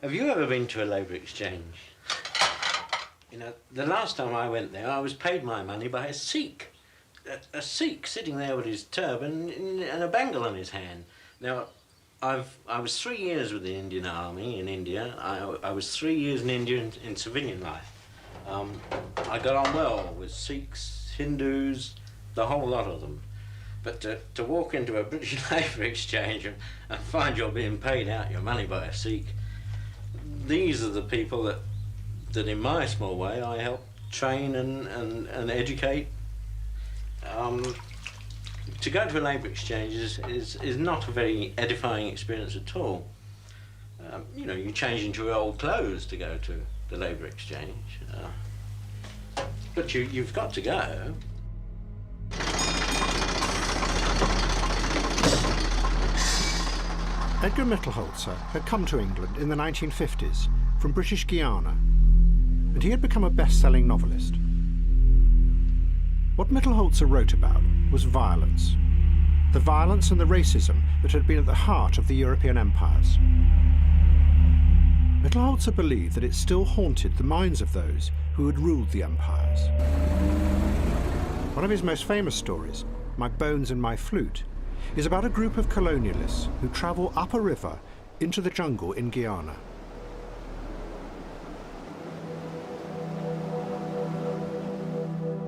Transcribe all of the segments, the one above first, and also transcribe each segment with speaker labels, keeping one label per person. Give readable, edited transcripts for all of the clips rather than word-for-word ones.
Speaker 1: Have you ever been to a labour exchange? You know, the last time I went there, I was paid my money by a Sikh. A Sikh sitting there with his turban and a bangle in his hand. Now, I was 3 years with the Indian Army in India. I was 3 years in India in civilian life. I got on well with Sikhs, Hindus, the whole lot of them. But to walk into a British labour exchange and find you're being paid out your money by a Sikh, these are the people that in my small way I help train and educate. To go to a labour exchange is not a very edifying experience at all. You know, you change into your old clothes to go to the labour exchange. But you've got to go.
Speaker 2: Edgar Mittelholzer had come to England in the 1950s from British Guiana, and he had become a best-selling novelist. What Mittelholzer wrote about was violence, the violence and the racism that had been at the heart of the European empires. Mittelholzer believed that it still haunted the minds of those who had ruled the empires. One of his most famous stories, My Bones and My Flute, is about a group of colonialists who travel up a river into the jungle in Guyana.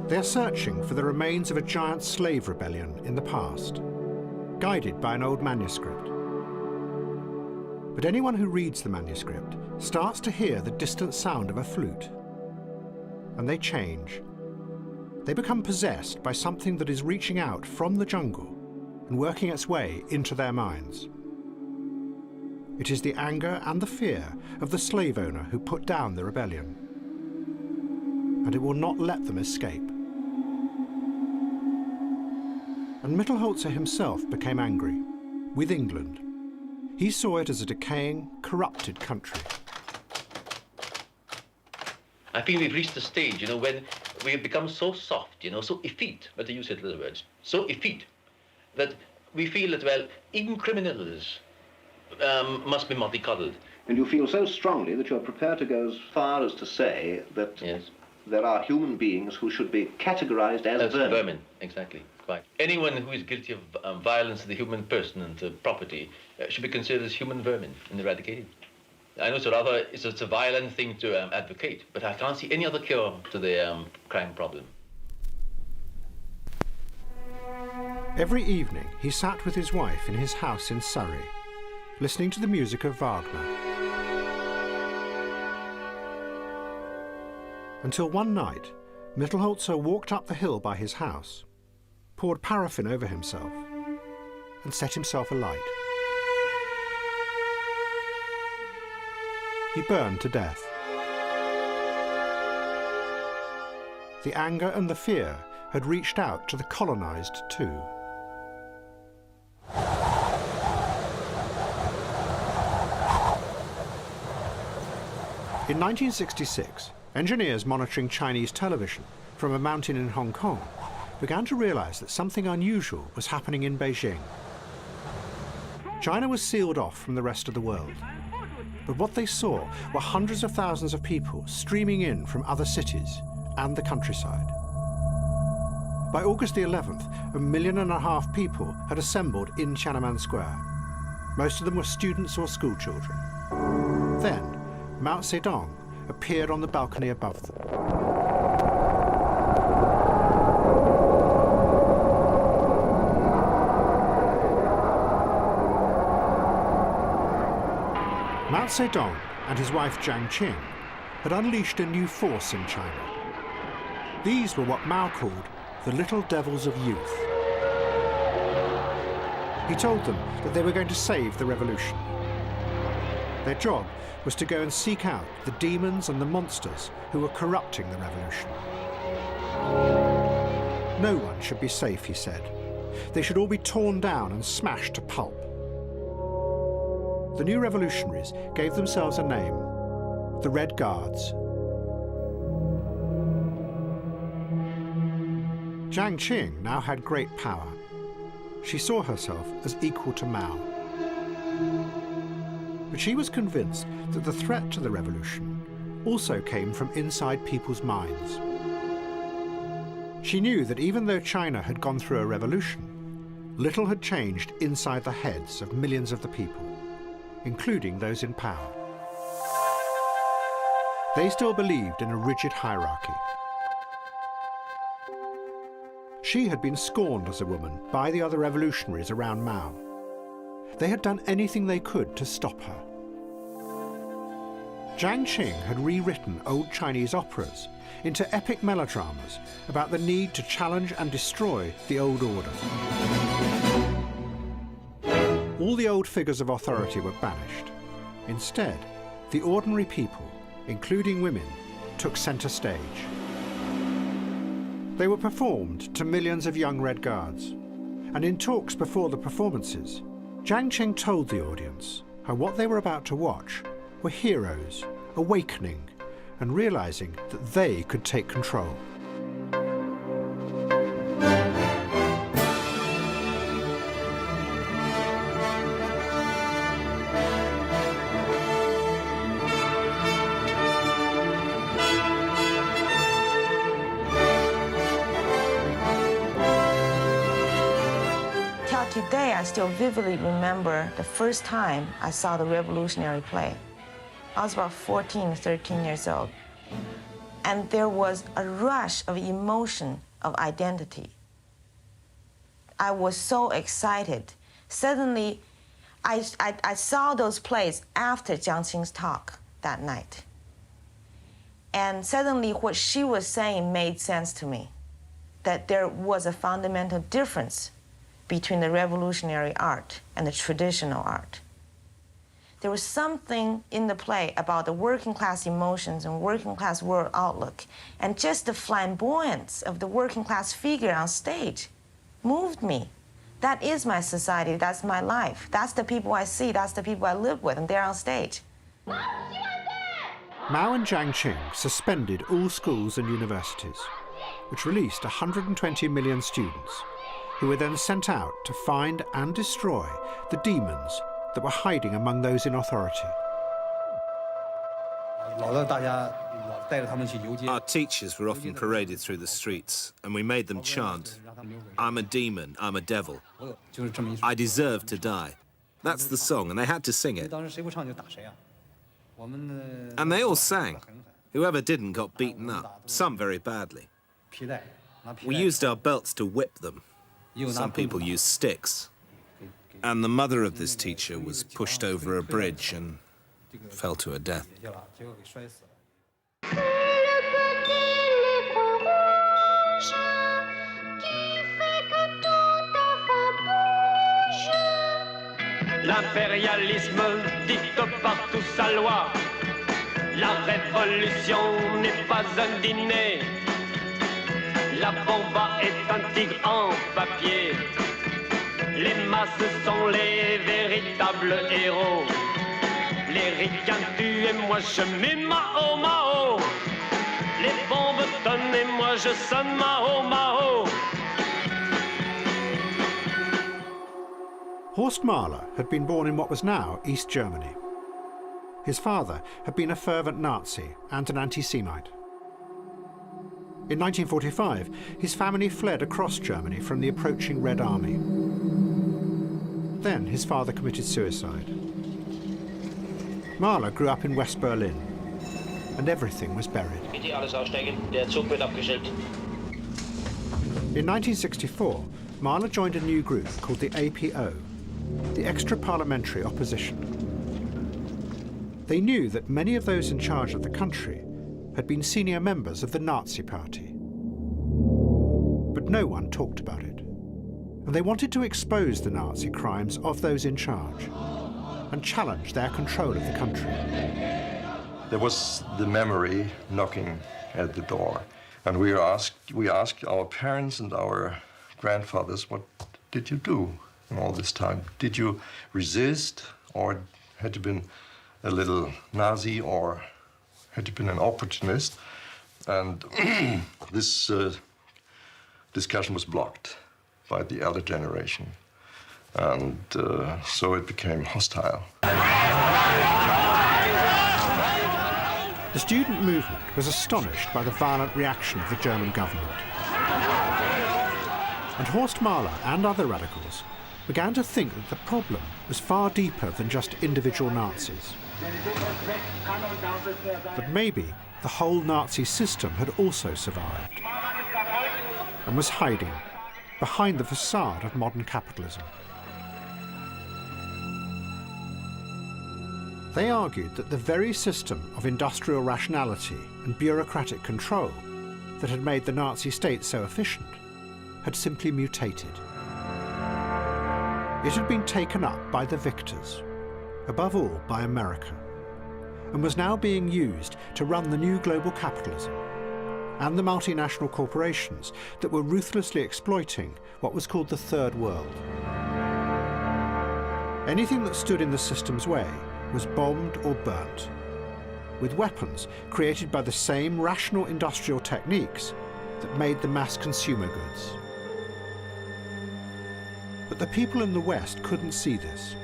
Speaker 2: They are searching for the remains of a giant slave rebellion in the past, guided by an old manuscript. But anyone who reads the manuscript starts to hear the distant sound of a flute, and they change. They become possessed by something that is reaching out from the jungle and working its way into their minds. It is the anger and the fear of the slave owner who put down the rebellion, and it will not let them escape. And Mittelholzer himself became angry with England. He saw it as a decaying, corrupted country.
Speaker 3: I feel we've reached a stage, when we have become so soft, so effete, but to use it in other words, so effete, that we feel that, well, even criminals must be mollycoddled.
Speaker 4: And you feel so strongly that you're prepared to go as far as to say that
Speaker 3: yes,
Speaker 4: there are human beings who should be categorized as vermin.
Speaker 3: Vermin, exactly, quite. Anyone who is guilty of violence to the human person and to property should be considered as human vermin and eradicated. I know it's a violent thing to advocate, but I can't see any other cure to the crime problem.
Speaker 2: Every evening, he sat with his wife in his house in Surrey, listening to the music of Wagner. Until one night, Mittelholzer walked up the hill by his house, poured paraffin over himself, and set himself alight. He burned to death. The anger and the fear had reached out to the colonized too. In 1966, engineers monitoring Chinese television from a mountain in Hong Kong began to realize that something unusual was happening in Beijing. China was sealed off from the rest of the world, but what they saw were hundreds of thousands of people streaming in from other cities and the countryside. By August the 11th, 1.5 million people had assembled in Tiananmen Square. Most of them were students or schoolchildren. Then, Mao Zedong appeared on the balcony above them. Mao Zedong and his wife Jiang Qing had unleashed a new force in China. These were what Mao called the little devils of youth. He told them that they were going to save the revolution. Their job was to go and seek out the demons and the monsters who were corrupting the revolution. No one should be safe, he said. They should all be torn down and smashed to pulp. The new revolutionaries gave themselves a name, the Red Guards. Jiang Qing now had great power. She saw herself as equal to Mao. But she was convinced that the threat to the revolution also came from inside people's minds. She knew that even though China had gone through a revolution, little had changed inside the heads of millions of the people, including those in power. They still believed in a rigid hierarchy. She had been scorned as a woman by the other revolutionaries around Mao. They had done anything they could to stop her. Jiang Qing had rewritten old Chinese operas into epic melodramas about the need to challenge and destroy the old order. All the old figures of authority were banished. Instead, the ordinary people, including women, took centre stage. They were performed to millions of young Red Guards, and in talks before the performances, Jiang Qing told the audience how what they were about to watch were heroes awakening and realizing that they could take control.
Speaker 5: Today, I still vividly remember the first time I saw the revolutionary play. I was about 14, 13 years old. And there was a rush of emotion, of identity. I was so excited. Suddenly, I saw those plays after Jiang Qing's talk that night. And suddenly, what she was saying made sense to me, that there was a fundamental difference between the revolutionary art and the traditional art. There was something in the play about the working class emotions and working class world outlook, and just the flamboyance of the working class figure on stage moved me. That is my society, that's my life. That's the people I see, that's the people I live with, and they're on stage.
Speaker 2: Mao and Jiang Qing suspended all schools and universities, which released 120 million students, who were then sent out to find and destroy the demons that were hiding among those in authority.
Speaker 6: Our teachers were often paraded through the streets, and we made them chant, "I'm a demon, I'm a devil. I deserve to die." That's the song, and they had to sing it. And they all sang. Whoever didn't got beaten up, some very badly. We used our belts to whip them. Some people used sticks. And the mother of this teacher was pushed over a bridge and fell to her death.
Speaker 7: L'impérialisme dicte partout sa loi. La révolution n'est pas un dîner. La bomba est un tigre en papier. Les masses sont les véritables héros. Les ricains tuent et moi je mets Mao Mao. Les bombes tonnent et moi je sonne Mao Mao.
Speaker 2: Horst Mahler had been born in what was now East Germany. His father had been a fervent Nazi and an anti-Semite. In 1945, his family fled across Germany from the approaching Red Army. Then his father committed suicide. Mahler grew up in West Berlin, and everything was buried.
Speaker 7: Bitte alles aussteigen, der Zug wird abgestellt.
Speaker 2: In 1964, Mahler joined a new group called the APO, the Extra-Parliamentary Opposition. They knew that many of those in charge of the country had been senior members of the Nazi Party. But no one talked about it. And they wanted to expose the Nazi crimes of those in charge and challenge their control of the country.
Speaker 8: There was the memory knocking at the door. And we asked our parents and our grandfathers, what did you do in all this time? Did you resist, or had you been a little Nazi, or had you been an opportunist? And this discussion was blocked by the elder generation. And so it became hostile.
Speaker 2: The student movement was astonished by the violent reaction of the German government. And Horst Mahler and other radicals began to think that the problem was far deeper than just individual Nazis. That maybe the whole Nazi system had also survived and was hiding behind the facade of modern capitalism. They argued that the very system of industrial rationality and bureaucratic control that had made the Nazi state so efficient had simply mutated. It had been taken up by the victors, above all by America, and was now being used to run the new global capitalism and the multinational corporations that were ruthlessly exploiting what was called the Third World. Anything that stood in the system's way was bombed or burnt, with weapons created by the same rational industrial techniques that made the mass consumer goods. But the people in the West couldn't see this,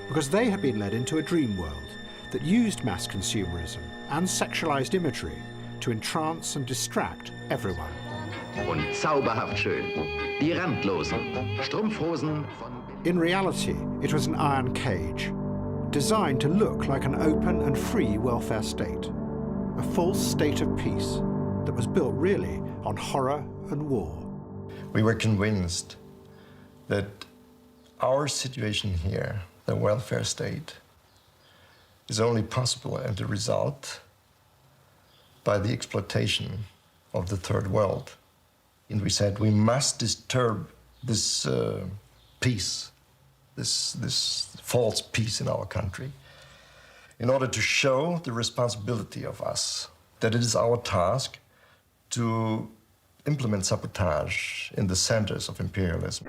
Speaker 2: because they had been led into a dream world that used mass consumerism and sexualized imagery to entrance and distract everyone.
Speaker 9: Und zauberhaft schön. Die Randlosen. Strumpfhosen von...
Speaker 2: In reality, it was an iron cage, designed to look like an open and free welfare state, a false state of peace that was built really on horror and war.
Speaker 8: We were convinced that our situation here, the welfare state, is only possible and a result by the exploitation of the Third World. And we said we must disturb this peace, this false peace in our country, in order to show the responsibility of us, that it is our task to implement sabotage in the centers of imperialism.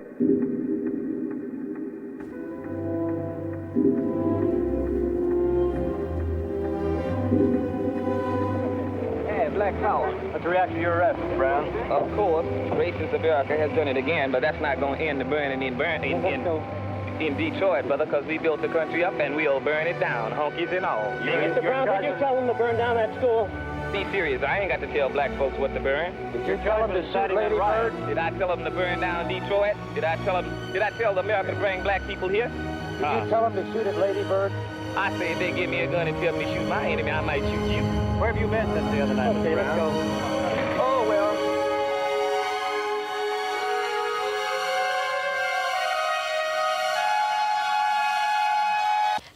Speaker 10: Black power. What's the reaction to your arrest, Brown? Of course, racist America has done it again, but that's not going to end the burning in Detroit, brother, because we built the country up and we'll burn it down, honkies and all.
Speaker 11: Mr. Brown, did you tell them to burn down that school?
Speaker 10: Be serious. I ain't got to tell black folks what to burn.
Speaker 11: Did you tell them to shoot Lady Bird?
Speaker 10: Did I tell them to burn down Detroit? Did I tell America to bring black people here?
Speaker 11: Did you tell them to shoot at Lady Bird?
Speaker 10: I say if they give me a gun and tell me to shoot my enemy, I might shoot you.
Speaker 11: Where have you been since the other night? Okay, let's go.
Speaker 10: Oh, well.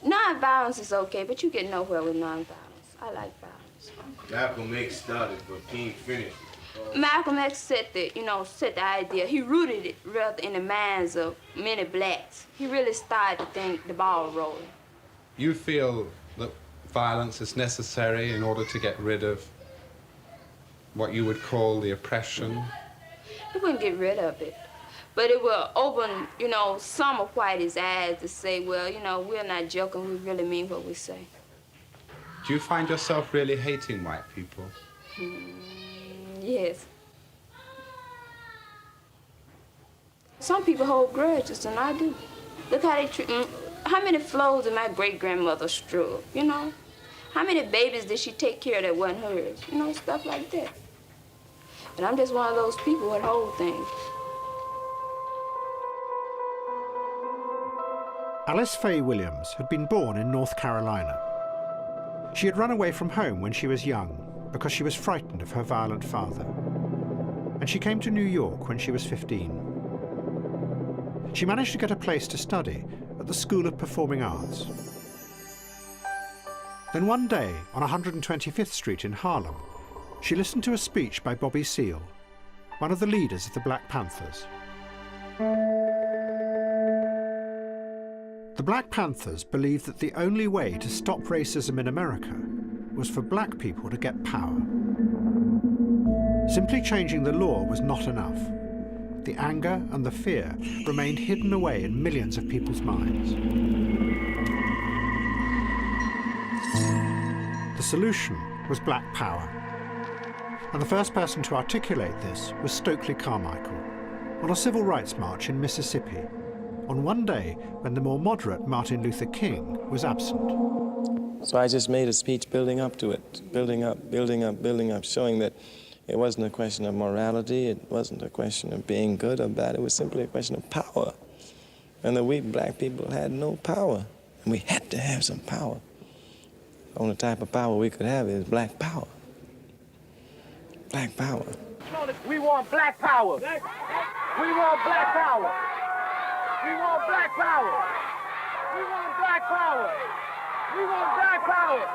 Speaker 12: Non-violence is okay, but you get nowhere with non-violence. I like violence.
Speaker 13: Malcolm X started, but King finished.
Speaker 12: Malcolm X set the idea. He rooted it rather in the minds of many blacks. He really started the ball rolling.
Speaker 14: You feel that violence is necessary in order to get rid of what you would call the oppression?
Speaker 12: It wouldn't get rid of it, but it will open, some of whitey's eyes to say, well, we're not joking, we really mean what we say.
Speaker 14: Do you find yourself really hating white people?
Speaker 12: Yes. Some people hold grudges, and I do. Look how they treat me. How many flows did my great-grandmother stroke, How many babies did she take care of that wasn't hers? Stuff like that. And I'm just one of those people that hold things.
Speaker 2: Alice Faye Williams had been born in North Carolina. She had run away from home when she was young because she was frightened of her violent father. And she came to New York when she was 15. She managed to get a place to study at the School of Performing Arts. Then one day, on 125th Street in Harlem, she listened to a speech by Bobby Seale, one of the leaders of the Black Panthers. The Black Panthers believed that the only way to stop racism in America was for black people to get power. Simply changing the law was not enough. The anger and the fear remained hidden away in millions of people's minds. The solution was black power. And the first person to articulate this was Stokely Carmichael on a civil rights march in Mississippi on one day when the more moderate Martin Luther King was absent.
Speaker 15: So I just made a speech building up to it, building up, showing that it wasn't a question of morality, it wasn't a question of being good or bad, it was simply a question of power. And that we black people had no power, and we had to have some power. The only type of power we could have is black power. Black power.
Speaker 11: We want black power. We want black power. We want black power. We want black power. We want black power.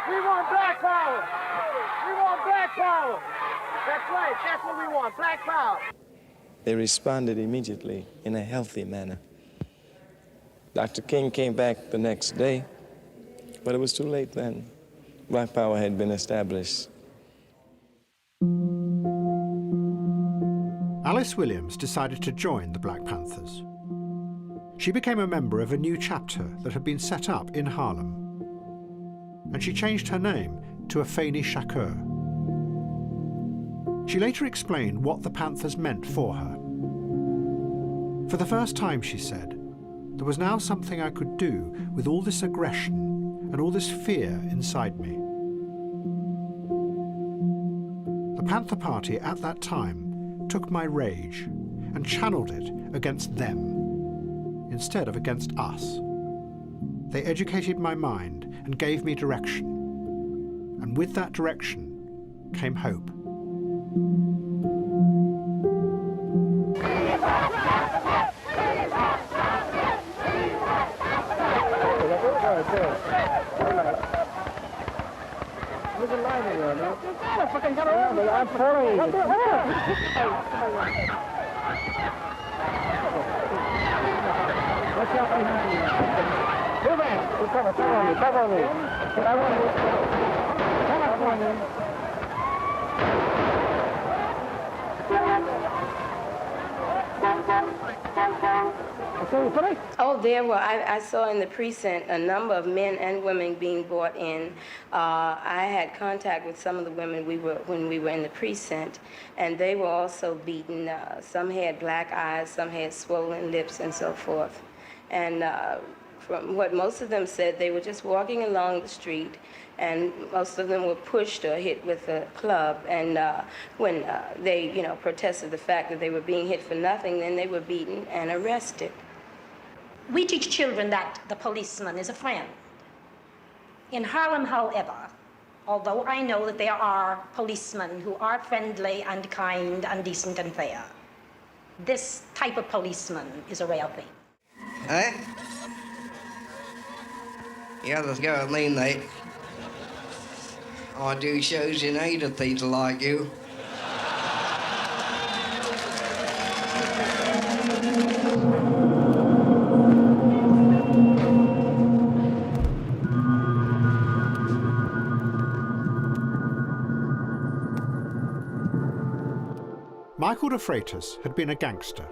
Speaker 11: We want black power. We want black power. That's right. That's what we want. Black power.
Speaker 15: They responded immediately in a healthy manner. Dr. King came back the next day, but it was too late then. Black power had been established.
Speaker 2: Alice Williams decided to join the Black Panthers. She became a member of a new chapter that had been set up in Harlem, and she changed her name to Afeni Shakur. She later explained what the Panthers meant for her. For the first time, she said, there was now something I could do with all this aggression and all this fear inside me. The Panther Party at that time took my rage and channeled it against them instead of against us. They educated my mind and gave me direction. And with that direction came hope.
Speaker 11: I'm pulling. Watch out behind you. Move in. Cover me. Cover me. Come on,
Speaker 5: Oh, there were. I saw in the precinct a number of men and women being brought in. I had contact with some of the women when we were in the precinct, and they were also beaten. Some had black eyes, some had swollen lips, and so forth. And from what most of them said, they were just walking along the street, and most of them were pushed or hit with a club. And when they, protested the fact that they were being hit for nothing, then they were beaten and arrested.
Speaker 16: We teach children that the policeman is a friend. In Harlem, however, although I know that there are policemen who are friendly and kind and decent and fair, this type of policeman is a rare thing.
Speaker 17: Eh? The others go at me, mate. I do shows in aid of people like you.
Speaker 2: Michael de Freitas had been a gangster.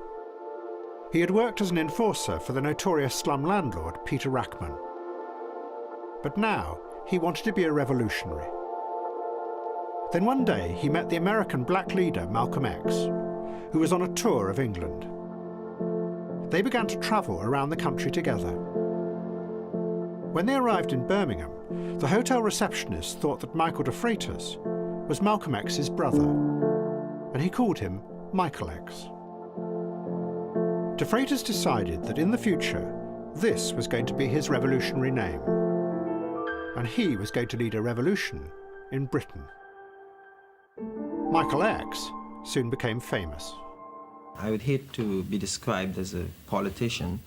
Speaker 2: He had worked as an enforcer for the notorious slum landlord Peter Rackman. But now he wanted to be a revolutionary. Then one day he met the American black leader Malcolm X, who was on a tour of England. They began to travel around the country together. When they arrived in Birmingham, the hotel receptionist thought that Michael de Freitas was Malcolm X's brother, and he called him Michael X. De Freitas decided that in the future, this was going to be his revolutionary name, and he was going to lead a revolution in Britain. Michael X soon became famous.
Speaker 15: I would hate to be described as a politician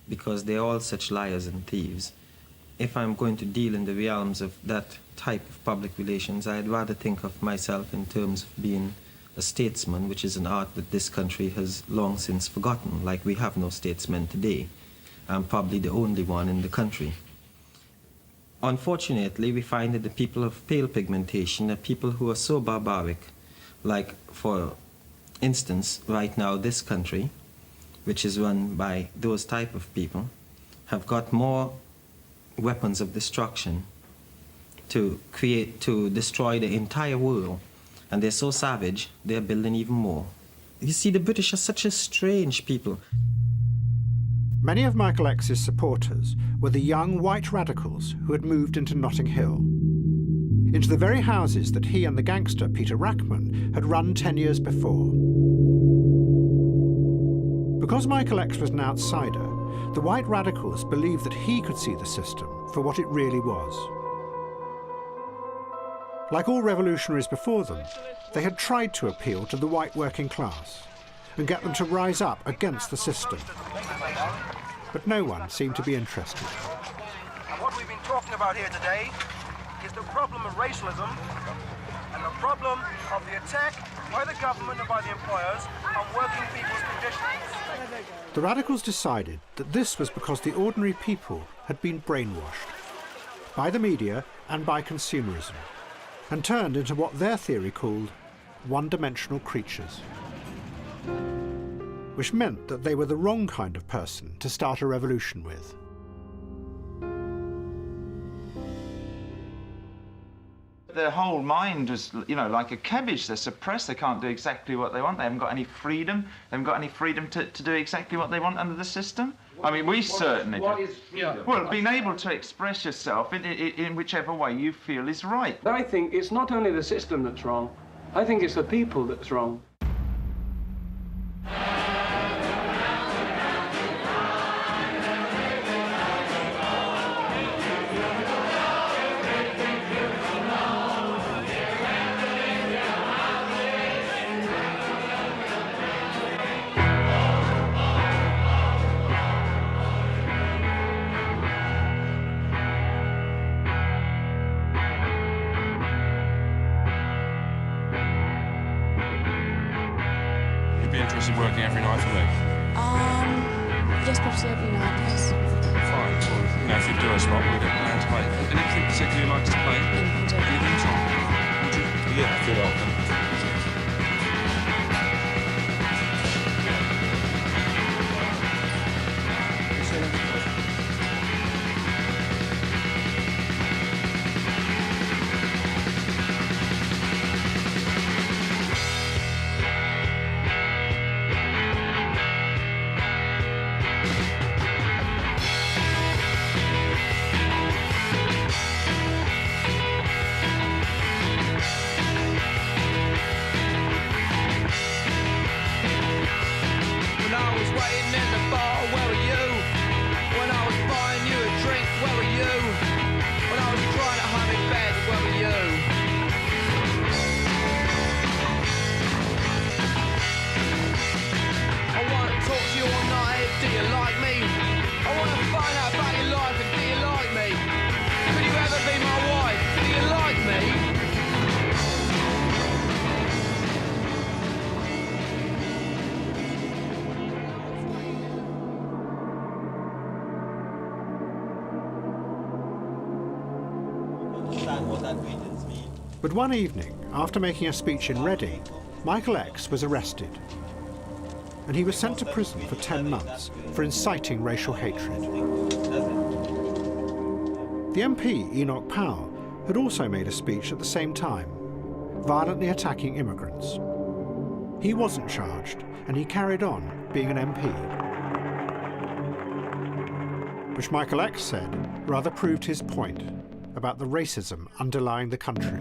Speaker 15: because they're all such liars and thieves. If I'm going to deal in the realms of that type of public relations, I'd rather think of myself in terms of being a statesman, which is an art that this country has long since forgotten, like we have no statesmen today. I'm probably the only one in the country. Unfortunately, we find that the people of pale pigmentation are people who are so barbaric, like, for instance, right now this country, which is run by those type of people, have got more weapons of destruction to destroy the entire world. And they're so savage, they're building even more. You see, the British are such a strange people.
Speaker 2: Many of Michael X's supporters were the young white radicals who had moved into Notting Hill, into the very houses that he and the gangster Peter Rackman had run 10 years before. Because Michael X was an outsider, the white radicals believed that he could see the system for what it really was. Like all revolutionaries before them, they had tried to appeal to the white working class and get them to rise up against the system. But no one seemed to be interested.
Speaker 18: And what we've been talking about here today is the problem of racialism and the problem of the attack by the government and by the employers on working people's conditions.
Speaker 2: The radicals decided that this was because the ordinary people had been brainwashed by the media and by consumerism, and turned into what their theory called one-dimensional creatures, which meant that they were the wrong kind of person to start a revolution with.
Speaker 19: Their whole mind is, you know, like a cabbage. They're suppressed. They can't do exactly what they want. They haven't got any freedom. They haven't got any freedom to do exactly what they want under the system. I mean, we certainly do.
Speaker 18: What is freedom?
Speaker 19: Well, being able to express yourself in whichever way you feel is right.
Speaker 20: I think it's not only the system that's wrong, I think it's the people that's wrong.
Speaker 21: Be interested in working every night for me?
Speaker 22: Yes, perhaps every night, yes.
Speaker 21: Fine. Well, you know, if you do a spot, we'll get planned to play. Anything particularly you like to play? Anything song? Would you? Yeah, I feel welcome.
Speaker 2: But one evening, after making a speech in Reading, Michael X was arrested, and he was sent to prison for 10 months for inciting racial hatred. The MP, Enoch Powell, had also made a speech at the same time, violently attacking immigrants. He wasn't charged, and he carried on being an MP, which Michael X said rather proved his point about the racism underlying the country.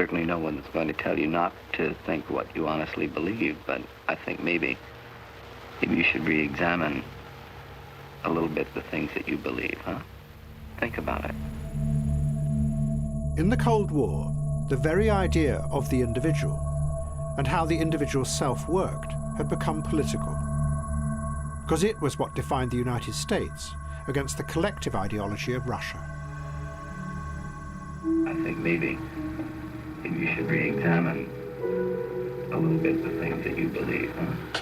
Speaker 1: certainly no one that's going to tell you not to think what you honestly believe, but I think maybe you should re-examine a little bit the things that you believe, huh? Think about it.
Speaker 2: In the Cold War, the very idea of the individual and how the individual's self worked had become political, because it was what defined the United States against the collective ideology of Russia.
Speaker 1: I think maybe you should re-examine a little bit the things that you believe, huh?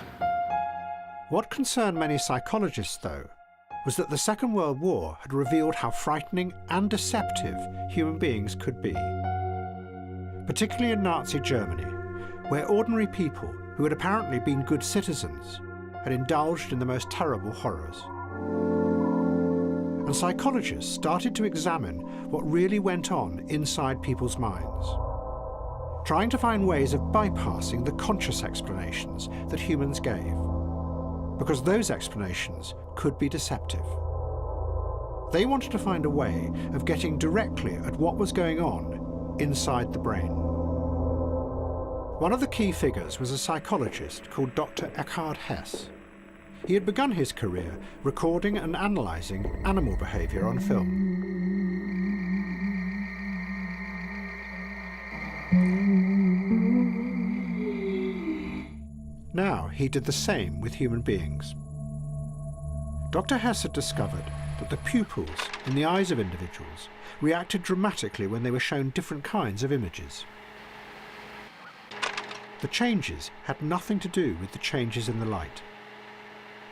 Speaker 2: What concerned many psychologists, though, was that the Second World War had revealed how frightening and deceptive human beings could be. Particularly in Nazi Germany, where ordinary people who had apparently been good citizens had indulged in the most terrible horrors. And psychologists started to examine what really went on inside people's minds, trying to find ways of bypassing the conscious explanations that humans gave, because those explanations could be deceptive. They wanted to find a way of getting directly at what was going on inside the brain. One of the key figures was a psychologist called Dr. Eckhard Hess. He had begun his career recording and analysing animal behaviour on film. Now he did the same with human beings. Dr. Hess had discovered that the pupils in the eyes of individuals reacted dramatically when they were shown different kinds of images. The changes had nothing to do with the changes in the light.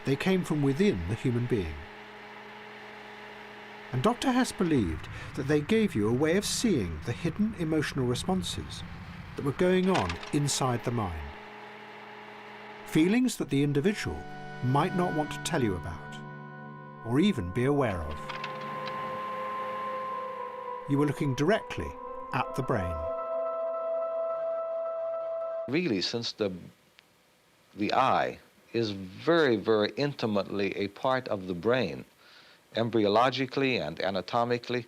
Speaker 2: They came from within the human being. And Dr. Hess believed that they gave you a way of seeing the hidden emotional responses that were going on inside the mind. Feelings that the individual might not want to tell you about, or even be aware of. You were looking directly at the brain.
Speaker 4: Really, since the eye is very, very intimately a part of the brain, embryologically and anatomically,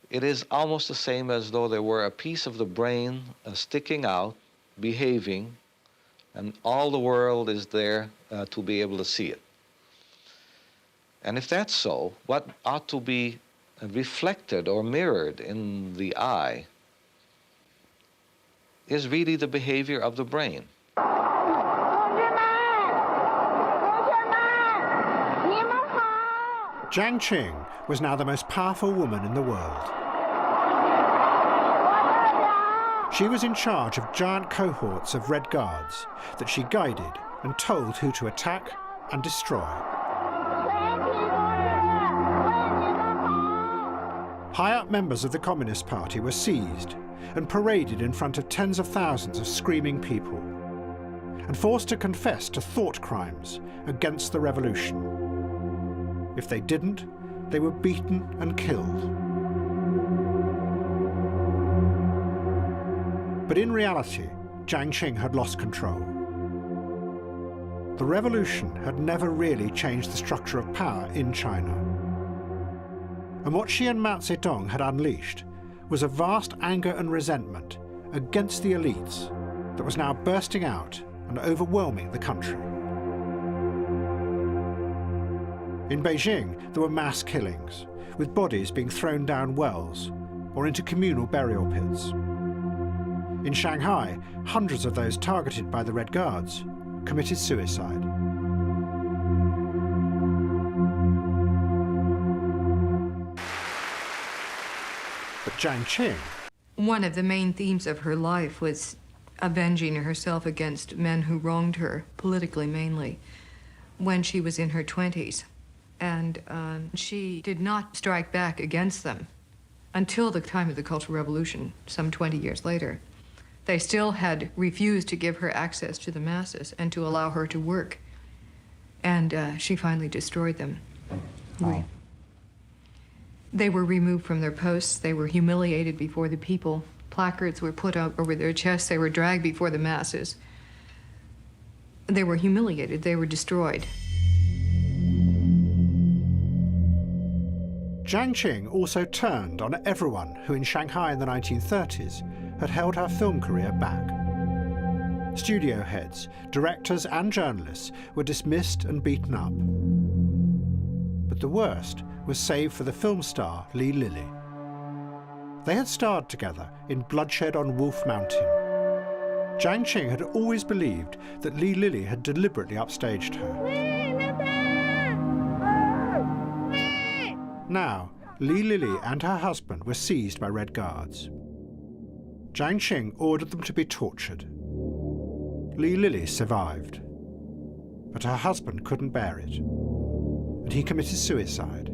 Speaker 4: it is almost the same as though there were a piece of the brain sticking out, behaving, and all the world is there to be able to see it. And if that's so, what ought to be reflected or mirrored in the eye is really the behavior of the brain.
Speaker 2: Jiang Qing was now the most powerful woman in the world. She was in charge of giant cohorts of Red Guards that she guided and told who to attack and destroy. High-up members of the Communist Party were seized and paraded in front of tens of thousands of screaming people and forced to confess to thought crimes against the revolution. If they didn't, they were beaten and killed. But in reality, Jiang Qing had lost control. The revolution had never really changed the structure of power in China. And what she and Mao Zedong had unleashed was a vast anger and resentment against the elites that was now bursting out and overwhelming the country. In Beijing, there were mass killings, with bodies being thrown down wells or into communal burial pits. In Shanghai, hundreds of those targeted by the Red Guards committed suicide. But Jiang Qing...
Speaker 23: One of the main themes of her life was avenging herself against men who wronged her, politically mainly, when she was in her 20s. And she did not strike back against them until the time of the Cultural Revolution, some 20 years later. They still had refused to give her access to the masses and to allow her to work. And she finally destroyed them.
Speaker 24: Wow.
Speaker 23: They were removed from their posts. They were humiliated before the people. Placards were put up over their chests. They were dragged before the masses. They were humiliated. They were destroyed.
Speaker 2: Jiang Qing also turned on everyone who in Shanghai in the 1930s had held her film career back. Studio heads, directors and journalists were dismissed and beaten up. But the worst was saved for the film star Lee Lilly. They had starred together in Bloodshed on Wolf Mountain. Jiang Qing had always believed that Lee Lilly had deliberately upstaged her. Now, Lee Lilly and her husband were seized by Red Guards. Jiang Qing ordered them to be tortured. Lee Lilly survived, but her husband couldn't bear it, and he committed suicide.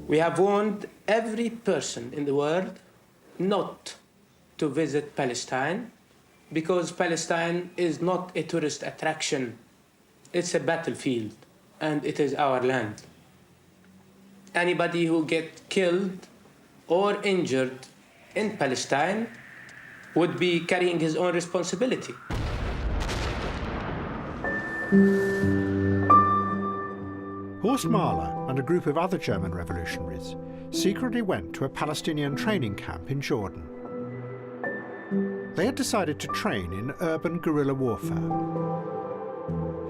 Speaker 3: We have warned every person in the world not to visit Palestine because Palestine is not a tourist attraction. It's a battlefield, and it is our land. Anybody who gets killed or injured in Palestine would be carrying his own responsibility.
Speaker 2: Horst Mahler and a group of other German revolutionaries secretly went to a Palestinian training camp in Jordan. They had decided to train in urban guerrilla warfare.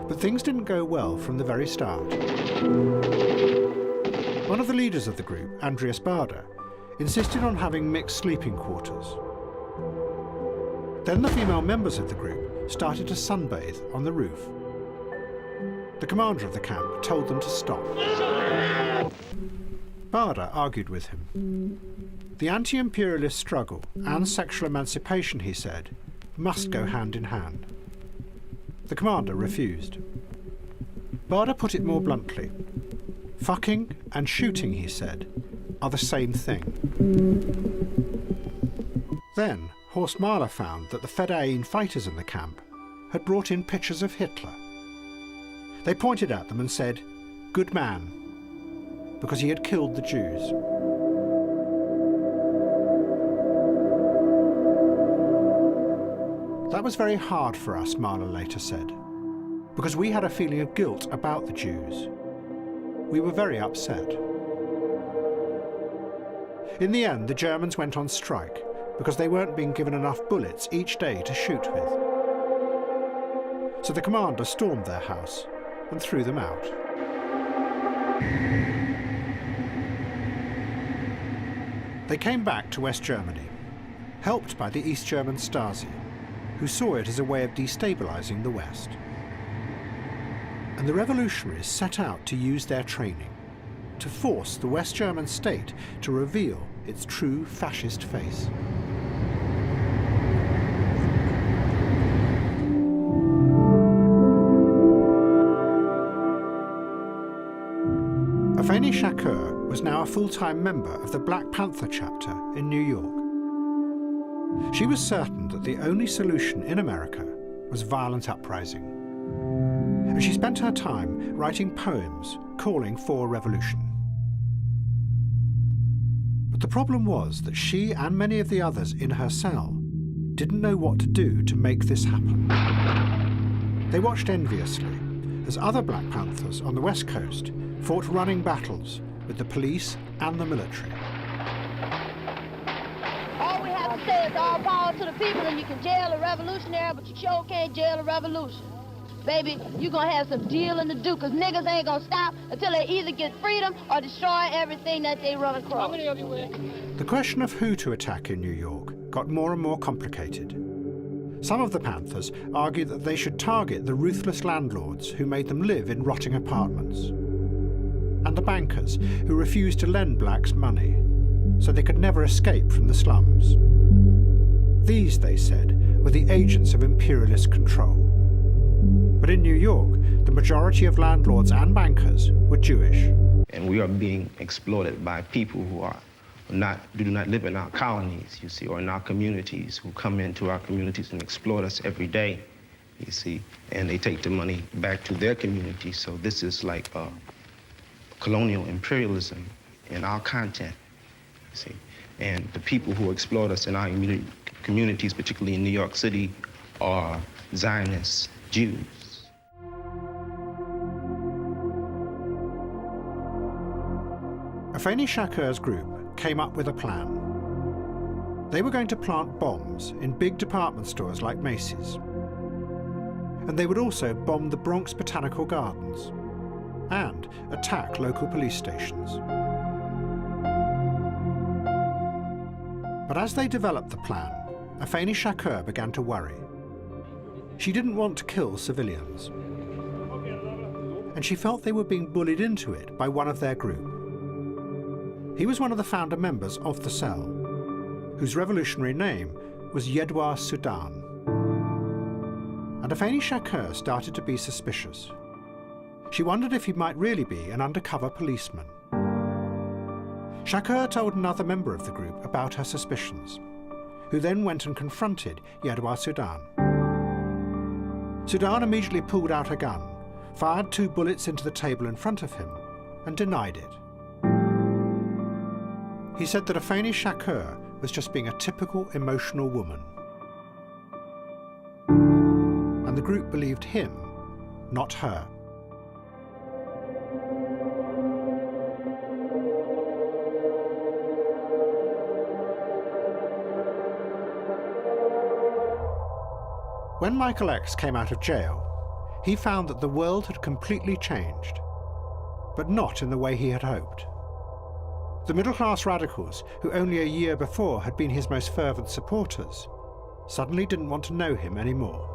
Speaker 2: But things didn't go well from the very start. One of the leaders of the group, Andreas Baader, insisted on having mixed sleeping quarters. Then the female members of the group started to sunbathe on the roof. The commander of the camp told them to stop. Baader argued with him. The anti-imperialist struggle and sexual emancipation, he said, must go hand in hand. The commander refused. Baader put it more bluntly. Fucking and shooting, he said, are the same thing. Then Horst Mahler found that the Fedayeen fighters in the camp had brought in pictures of Hitler. They pointed at them and said, "Good man," because he had killed the Jews. That was very hard for us, Mahler later said, because we had a feeling of guilt about the Jews. We were very upset. In the end, the Germans went on strike because they weren't being given enough bullets each day to shoot with. So the commander stormed their house and threw them out. They came back to West Germany, helped by the East German Stasi, who saw it as a way of destabilizing the West. And the revolutionaries set out to use their training to force the West German state to reveal its true fascist face. Afeni Shakur was now a full-time member of the Black Panther chapter in New York. She was certain that the only solution in America was violent uprising. And she spent her time writing poems calling for revolution. But the problem was that she and many of the others in her cell didn't know what to do to make this happen. They watched enviously as other Black Panthers on the West Coast fought running battles with the police and the military.
Speaker 6: All we have to say is all power to the people, and you can jail a revolutionary, but you sure can't jail a revolution. Baby, you're gonna have some dealing to do, because niggas ain't gonna stop until they either get freedom or destroy everything that they run across.
Speaker 2: The question of who to attack in New York got more and more complicated. Some of the Panthers argued that they should target the ruthless landlords who made them live in rotting apartments, and the bankers who refused to lend blacks money, so they could never escape from the slums. These, they said, were the agents of imperialist control. But in New York, the majority of landlords and bankers were Jewish.
Speaker 7: And we are being exploited by people who do not live in our colonies, you see, or in our communities, who come into our communities and exploit us every day, you see, and they take the money back to their communities. So this is like colonial imperialism in our content, you see. And the people who exploit us in our communities, particularly in New York City, are Zionist Jews.
Speaker 2: Afeni Shakur's group came up with a plan. They were going to plant bombs in big department stores like Macy's. And they would also bomb the Bronx Botanical Gardens and attack local police stations. But as they developed the plan, Afeni Shakur began to worry. She didn't want to kill civilians. And she felt they were being bullied into it by one of their group. He was one of the founder members of the cell, whose revolutionary name was Yedwa Sudan. And Afeni Shakur started to be suspicious. She wondered if he might really be an undercover policeman. Shakur told another member of the group about her suspicions, who then went and confronted Yedwa Sudan. Sudan immediately pulled out a gun, fired 2 bullets into the table in front of him, and denied it. He said that Afeni Shakur was just being a typical emotional woman. And the group believed him, not her. When Michael X came out of jail, he found that the world had completely changed, but not in the way he had hoped. The middle-class radicals, who only a year before had been his most fervent supporters, suddenly didn't want to know him anymore.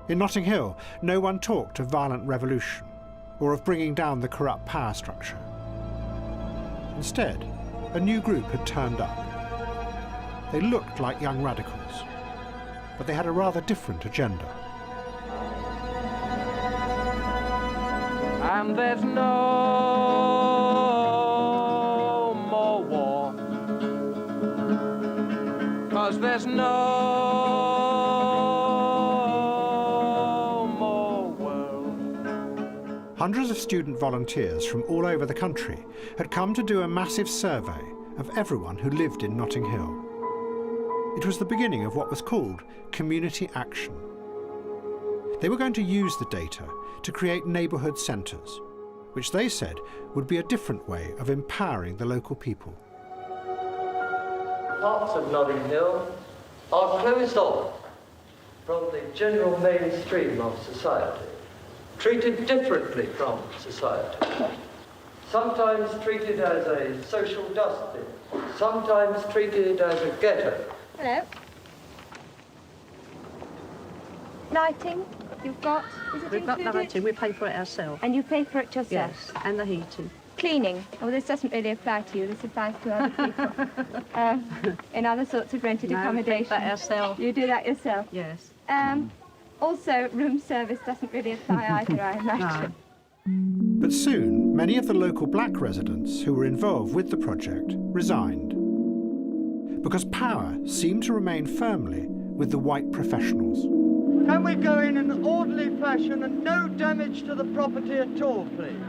Speaker 2: In Notting Hill, no one talked of violent revolution or of bringing down the corrupt power structure. Instead, a new group had turned up. They looked like young radicals, but they had a rather different agenda.
Speaker 11: And there's no more war, 'cause there's no more world.
Speaker 2: Hundreds of student volunteers from all over the country had come to do a massive survey of everyone who lived in Notting Hill. It was the beginning of what was called community action. They were going to use the data to create neighbourhood centres, which they said would be a different way of empowering the local people.
Speaker 8: Parts of Notting Hill are closed off from the general mainstream of society, treated differently from society, sometimes treated as a social dustbin, sometimes treated as a ghetto.
Speaker 9: Hello. Lighting, you've got, is it
Speaker 10: We've got
Speaker 9: included?
Speaker 10: lighting, we pay for it ourselves.
Speaker 9: And you pay for it yourself?
Speaker 10: Yes, and the heating.
Speaker 9: Cleaning, oh, this doesn't really apply to you, this applies to other people. In other sorts of rented accommodation.
Speaker 10: We do that ourselves.
Speaker 9: You do that yourself?
Speaker 10: Yes.
Speaker 9: Also, room service doesn't really apply either, I imagine.
Speaker 2: But soon, many of the local black residents who were involved with the project resigned, because power seemed to remain firmly with the white professionals.
Speaker 24: Can we go in an orderly fashion and no damage to the property at all, please?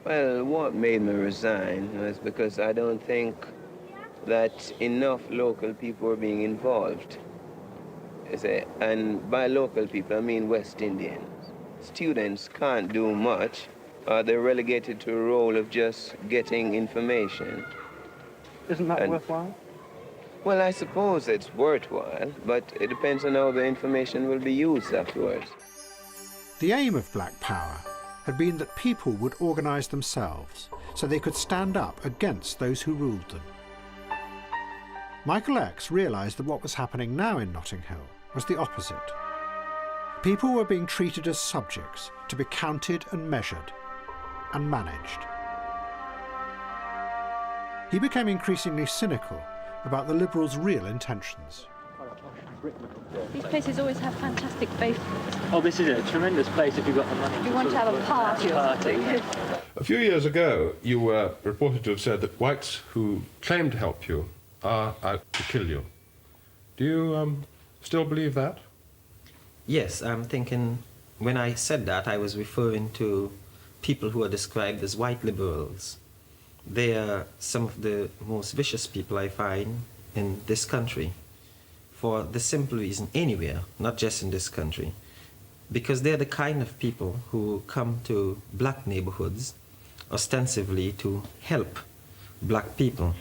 Speaker 25: Well, what made me resign was because I don't think that enough local people were being involved. And by local people, I mean West Indians. Students can't do much. They're relegated to a role of just getting information.
Speaker 10: Isn't that worthwhile?
Speaker 25: Well, I suppose it's worthwhile, but it depends on how the information will be used afterwards.
Speaker 2: The aim of Black Power had been that people would organise themselves so they could stand up against those who ruled them. Michael X realised that what was happening now in Notting Hill was the opposite. People were being treated as subjects to be counted and measured and managed. He became increasingly cynical about the Liberals' real intentions.
Speaker 10: These places always have fantastic basements.
Speaker 26: Oh, this is a tremendous place if you've got the money.
Speaker 10: You want to have a party or something.
Speaker 27: A few years ago, you were reported to have said that whites who claim to help you are out to kill you. Do you still believe that?
Speaker 15: Yes, I'm thinking when I said that, I was referring to people who are described as white liberals. They are some of the most vicious people I find in this country, for the simple reason anywhere, not just in this country, because they're the kind of people who come to black neighborhoods ostensibly to help black people.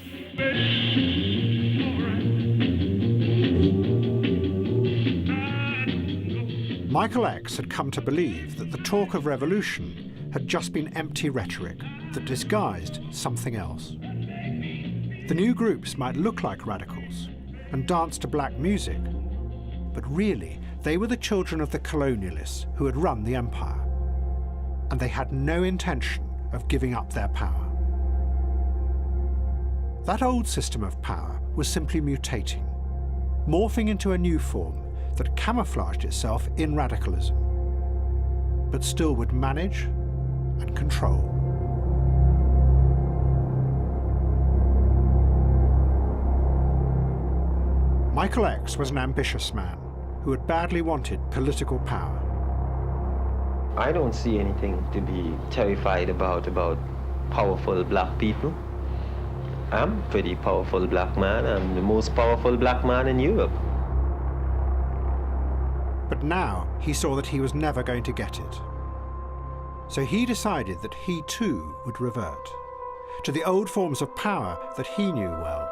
Speaker 2: Michael X had come to believe that the talk of revolution had just been empty rhetoric that disguised something else. The new groups might look like radicals and dance to black music, but really they were the children of the colonialists who had run the empire, and they had no intention of giving up their power. That old system of power was simply mutating, morphing into a new form that camouflaged itself in radicalism, but still would manage and control. Michael X was an ambitious man who had badly wanted political power.
Speaker 7: I don't see anything to be terrified about powerful black people. I'm a pretty powerful black man. I'm the most powerful black man in Europe.
Speaker 2: But now he saw that he was never going to get it. So he decided that he too would revert to the old forms of power that he knew well: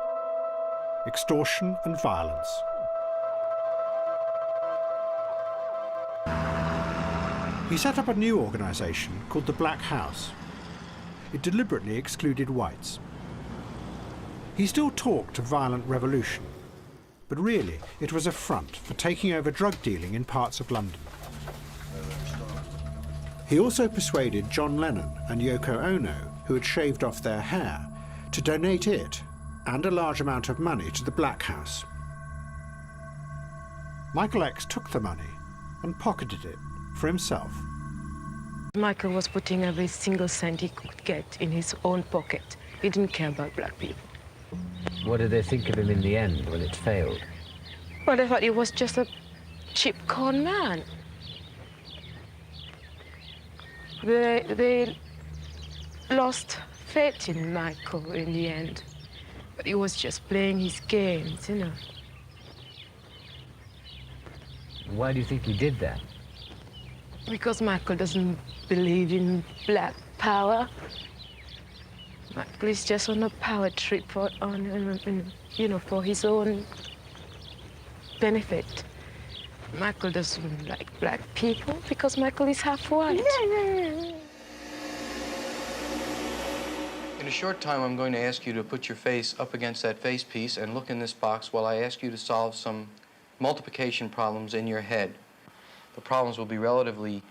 Speaker 2: extortion and violence. He set up a new organization called the Black House. It deliberately excluded whites. He still talked of violent revolution, but really it was a front for taking over drug dealing in parts of London. He also persuaded John Lennon and Yoko Ono, who had shaved off their hair, to donate it and a large amount of money to the Black House. Michael X took the money and pocketed it for himself.
Speaker 5: Michael was putting every single cent he could get in his own pocket. He didn't care about black people.
Speaker 12: What did they think of him in the end when it failed?
Speaker 5: Well, they thought he was just a cheap con man. They lost faith in Michael in the end. But he was just playing his games, you know.
Speaker 12: Why do you think he did that?
Speaker 5: Because Michael doesn't believe in black power. Michael is just on a power trip for his own benefit. Michael doesn't like black people because Michael is half white.
Speaker 13: In a short time, I'm going to ask you to put your face up against that face piece and look in this box while I ask you to solve some multiplication problems in your head. The problems will be relatively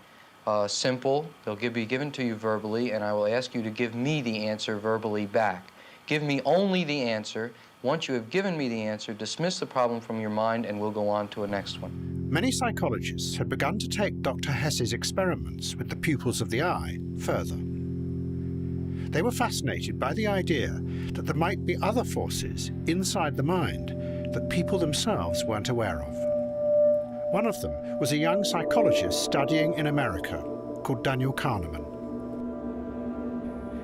Speaker 13: simple. They'll be given to you verbally, and I will ask you to give me the answer verbally back. Give me only the answer. Once you have given me the answer, dismiss the problem from your mind, and we'll go on to a next one.
Speaker 2: Many psychologists had begun to take Dr. Hess's experiments with the pupils of the eye further. They were fascinated by the idea that there might be other forces inside the mind that people themselves weren't aware of. One of them was a young psychologist studying in America called Daniel Kahneman.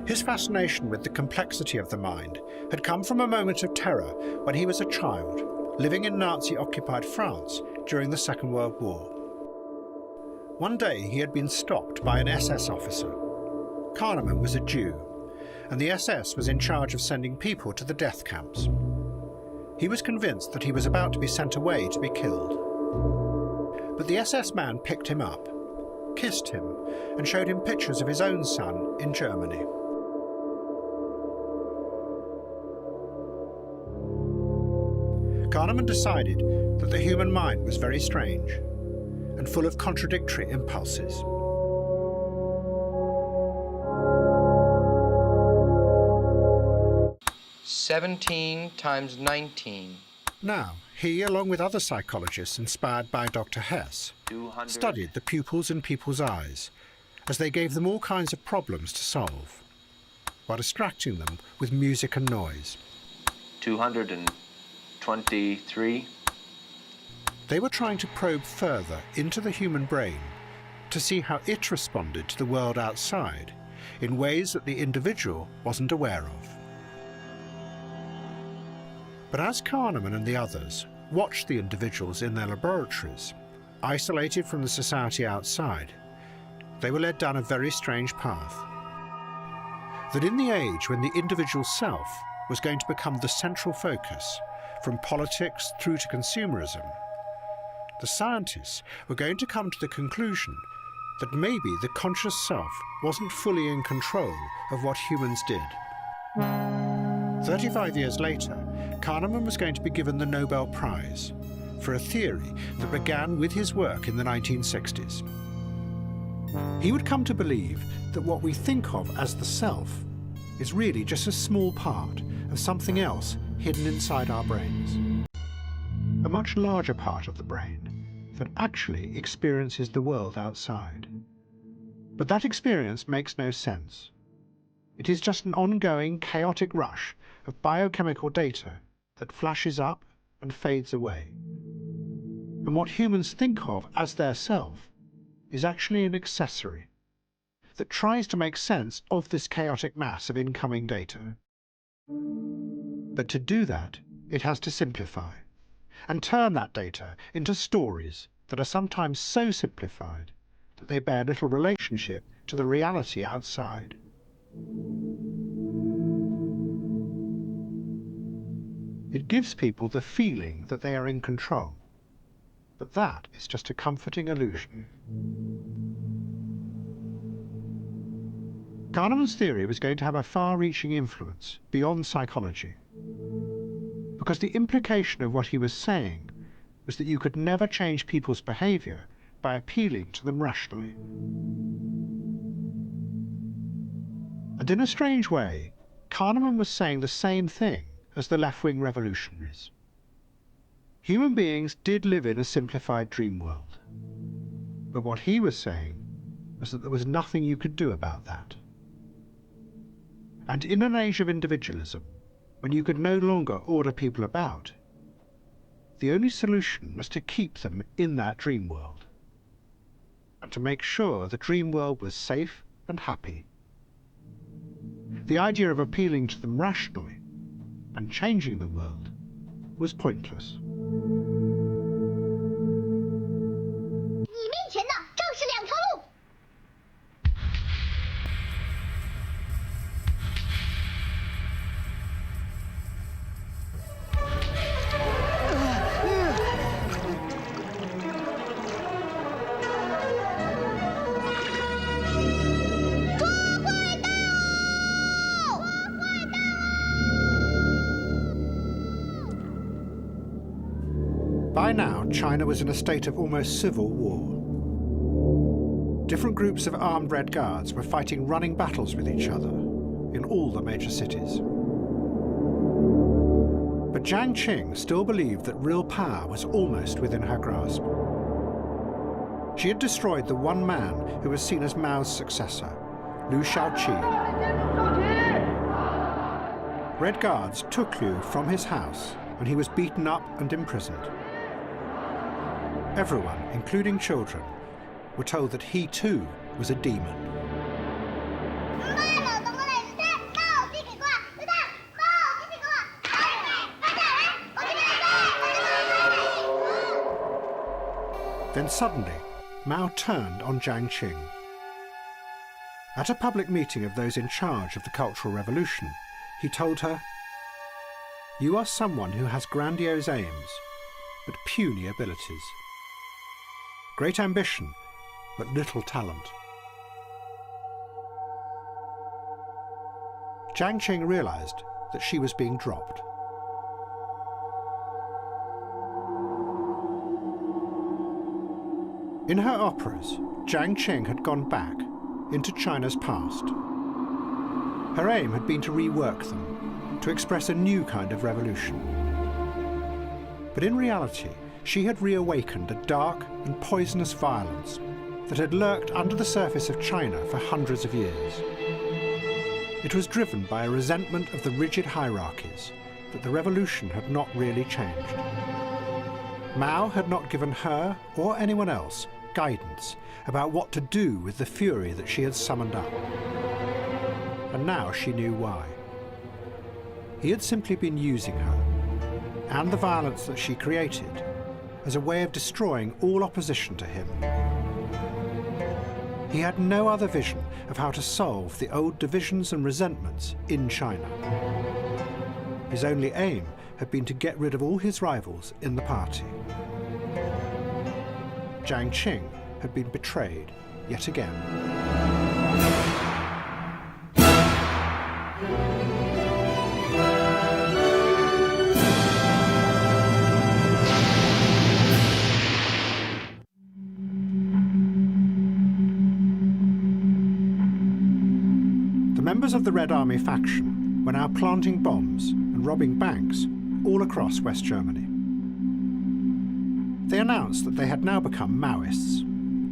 Speaker 2: His fascination with the complexity of the mind had come from a moment of terror when he was a child, living in Nazi-occupied France during the Second World War. One day he had been stopped by an SS officer. Kahneman was a Jew, and the SS was in charge of sending people to the death camps. He was convinced that he was about to be sent away to be killed. But the SS man picked him up, kissed him, and showed him pictures of his own son in Germany. Kahneman decided that the human mind was very strange and full of contradictory impulses.
Speaker 13: "17 times 19.
Speaker 2: Now, he, along with other psychologists inspired by Dr. Hess, studied the pupils in people's eyes as they gave them all kinds of problems to solve, while distracting them with music and noise.
Speaker 25: 223.
Speaker 2: They were trying to probe further into the human brain to see how it responded to the world outside in ways that the individual wasn't aware of. But as Kahneman and the others watched the individuals in their laboratories, isolated from the society outside, they were led down a very strange path. that in the age when the individual self was going to become the central focus, from politics through to consumerism, the scientists were going to come to the conclusion that maybe the conscious self wasn't fully in control of what humans did. 35 years later, Kahneman was going to be given the Nobel Prize for a theory that began with his work in the 1960s. He would come to believe that what we think of as the self is really just a small part of something else hidden inside our brains. A much larger part of the brain that actually experiences the world outside. But that experience makes no sense. It is just an ongoing, chaotic rush of biochemical data that flashes up and fades away. And what humans think of as their self is actually an accessory that tries to make sense of this chaotic mass of incoming data. But to do that, it has to simplify and turn that data into stories that are sometimes so simplified that they bear little relationship to the reality outside. It gives people the feeling that they are in control, but that is just a comforting illusion. Kahneman's theory was going to have a far-reaching influence beyond psychology, because the implication of what he was saying was that you could never change people's behavior by appealing to them rationally. And in a strange way, Kahneman was saying the same thing as the left-wing revolutionaries. Human beings did live in a simplified dream world, but what he was saying was that there was nothing you could do about that. And in an age of individualism, when you could no longer order people about, the only solution was to keep them in that dream world, and to make sure the dream world was safe and happy. The idea of appealing to them rationally and changing the world was pointless.
Speaker 6: 你面前的正是两条路。
Speaker 2: By now, China was in a state of almost civil war. Different groups of armed Red Guards were fighting running battles with each other in all the major cities. But Jiang Qing still believed that real power was almost within her grasp. She had destroyed the one man who was seen as Mao's successor, Liu Shaoqi. Red Guards took Liu from his house and he was beaten up and imprisoned. Everyone, including children, were told that he too was a demon. Then suddenly, Mao turned on Jiang Qing. At a public meeting of those in charge of the Cultural Revolution, he told her, "You are someone who has grandiose aims, but puny abilities. Great ambition, but little talent." Jiang Qing realized that she was being dropped. In her operas, Jiang Qing had gone back into China's past. Her aim had been to rework them, to express a new kind of revolution. But in reality, she had reawakened a dark and poisonous violence that had lurked under the surface of China for hundreds of years. It was driven by a resentment of the rigid hierarchies that the revolution had not really changed. Mao had not given her or anyone else guidance about what to do with the fury that she had summoned up. And now she knew why. He had simply been using her, and the violence that she created, as a way of destroying all opposition to him. He had no other vision of how to solve the old divisions and resentments in China. His only aim had been to get rid of all his rivals in the party. Jiang Qing had been betrayed yet again. The members of the Red Army faction were now planting bombs and robbing banks all across West Germany. They announced that they had now become Maoists,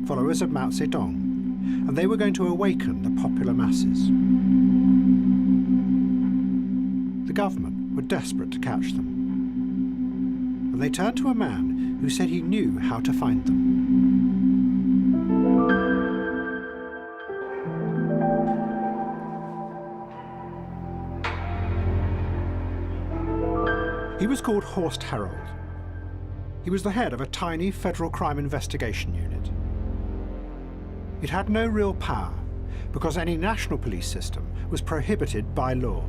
Speaker 2: followers of Mao Zedong, and they were going to awaken the popular masses. The government were desperate to catch them, and they turned to a man who said he knew how to find them. He was called Horst Herold. He was the head of a tiny federal crime investigation unit. It had no real power because any national police system was prohibited by law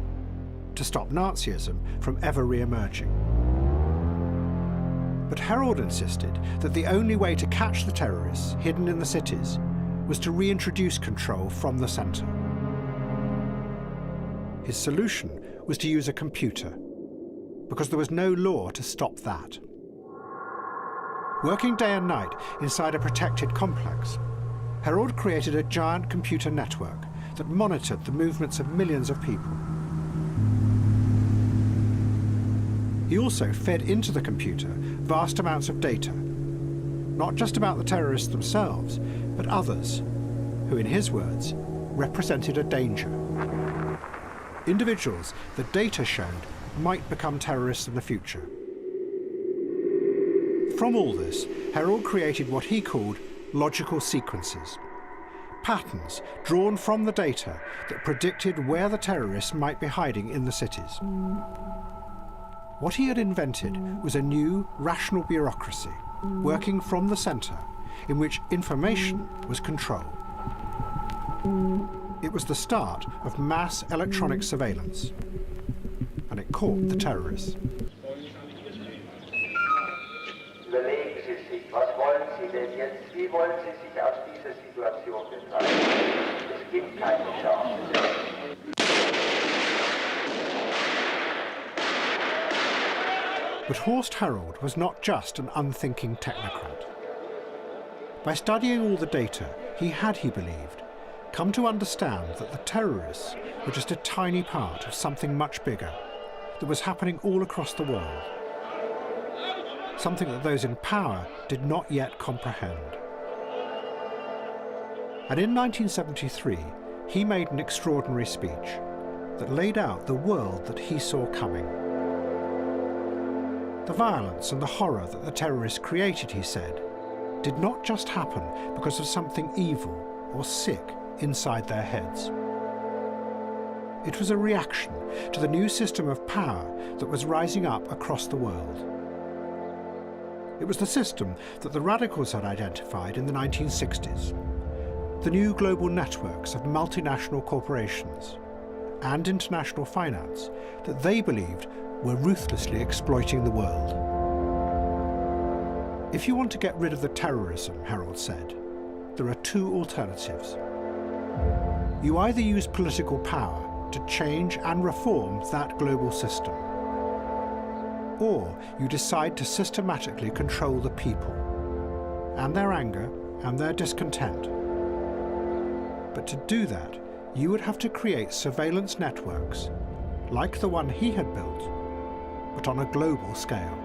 Speaker 2: to stop Nazism from ever re-emerging. But Herold insisted that the only way to catch the terrorists hidden in the cities was to reintroduce control from the center. His solution was to use a computer, because there was no law to stop that. Working day and night inside a protected complex, Herold created a giant computer network that monitored the movements of millions of people. He also fed into the computer vast amounts of data, not just about the terrorists themselves, but others, who, in his words, represented a danger. Individuals the data showed might become terrorists in the future. From all this, Herold created what he called logical sequences, patterns drawn from the data that predicted where the terrorists might be hiding in the cities. What he had invented was a new rational bureaucracy, working from the center, in which information was controlled. It was the start of mass electronic surveillance, and it caught the terrorists.
Speaker 14: Überlegen Sie sich, was wollen Sie denn jetzt? Wie wollen Sie sich aus dieser Situation befreien? Es gibt keine Chance.
Speaker 2: But Horst Herold was not just an unthinking technocrat. By studying all the data, he had, he believed, come to understand that the terrorists were just a tiny part of something much bigger that was happening all across the world. Something that those in power did not yet comprehend. And in 1973, he made an extraordinary speech that laid out the world that he saw coming. The violence and the horror that the terrorists created, he said, did not just happen because of something evil or sick inside their heads. It was a reaction to the new system of power that was rising up across the world. It was the system that the radicals had identified in the 1960s, the new global networks of multinational corporations and international finance that they believed were ruthlessly exploiting the world. If you want to get rid of the terrorism, Herold said, there are two alternatives. You either use political power to change and reform that global system, or you decide to systematically control the people, and their anger and their discontent. But to do that, you would have to create surveillance networks, like the one he had built, but on a global scale.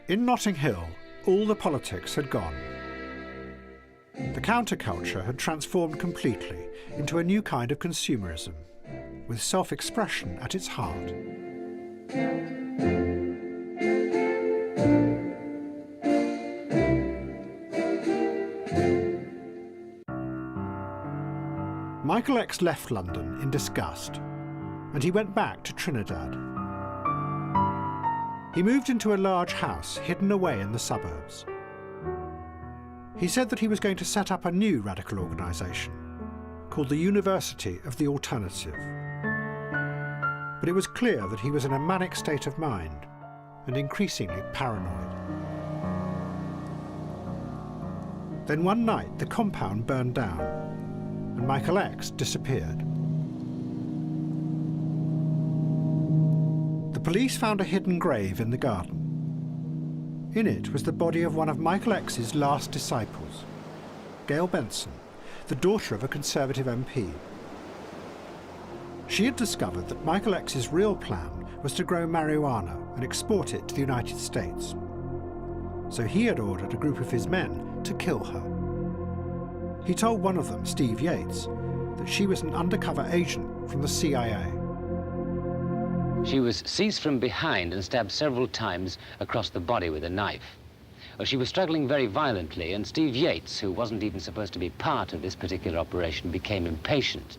Speaker 2: In Notting Hill, all the politics had gone. The counterculture had transformed completely into a new kind of consumerism, with self-expression at its heart. Michael X left London in disgust, and he went back to Trinidad. He moved into a large house hidden away in the suburbs. He said that he was going to set up a new radical organisation called the University of the Alternative. But it was clear that he was in a manic state of mind and increasingly paranoid. Then one night the compound burned down and Michael X disappeared. The police found a hidden grave in the garden. In it was the body of one of Michael X's last disciples, Gail Benson, the daughter of a Conservative MP. She had discovered that Michael X's real plan was to grow marijuana and export it to the United States. So he had ordered a group of his men to kill her. He told one of them, Steve Yates, that she was an undercover agent from the CIA.
Speaker 16: She was seized from behind and stabbed several times across the body with a knife. She was struggling very violently, and Steve Yates, who wasn't even supposed to be part of this particular operation, became impatient.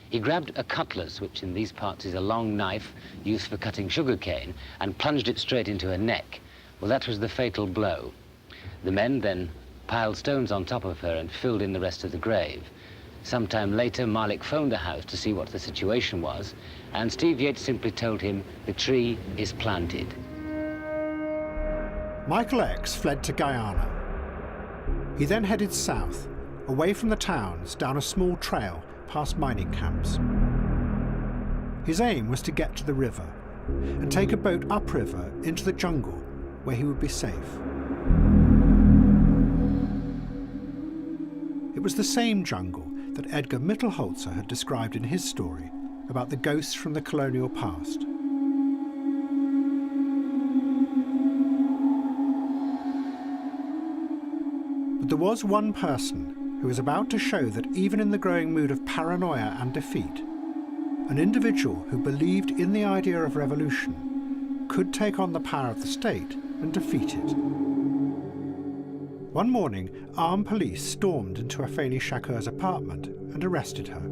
Speaker 16: He grabbed a cutlass, which in these parts is a long knife used for cutting sugarcane, and plunged it straight into her neck. Well, that was the fatal blow. The men then piled stones on top of her and filled in the rest of the grave. Sometime later, Malik phoned the house to see what the situation was, and Steve Yates simply told him the tree is planted.
Speaker 2: Michael X fled to Guyana. He then headed south, away from the towns, down a small trail past mining camps. His aim was to get to the river and take a boat upriver into the jungle where he would be safe. It was the same jungle that Edgar Mittelholzer had described in his story about the ghosts from the colonial past. But there was one person who was about to show that even in the growing mood of paranoia and defeat, an individual who believed in the idea of revolution could take on the power of the state and defeat it. One morning, armed police stormed into Afeni Shakur's apartment and arrested her.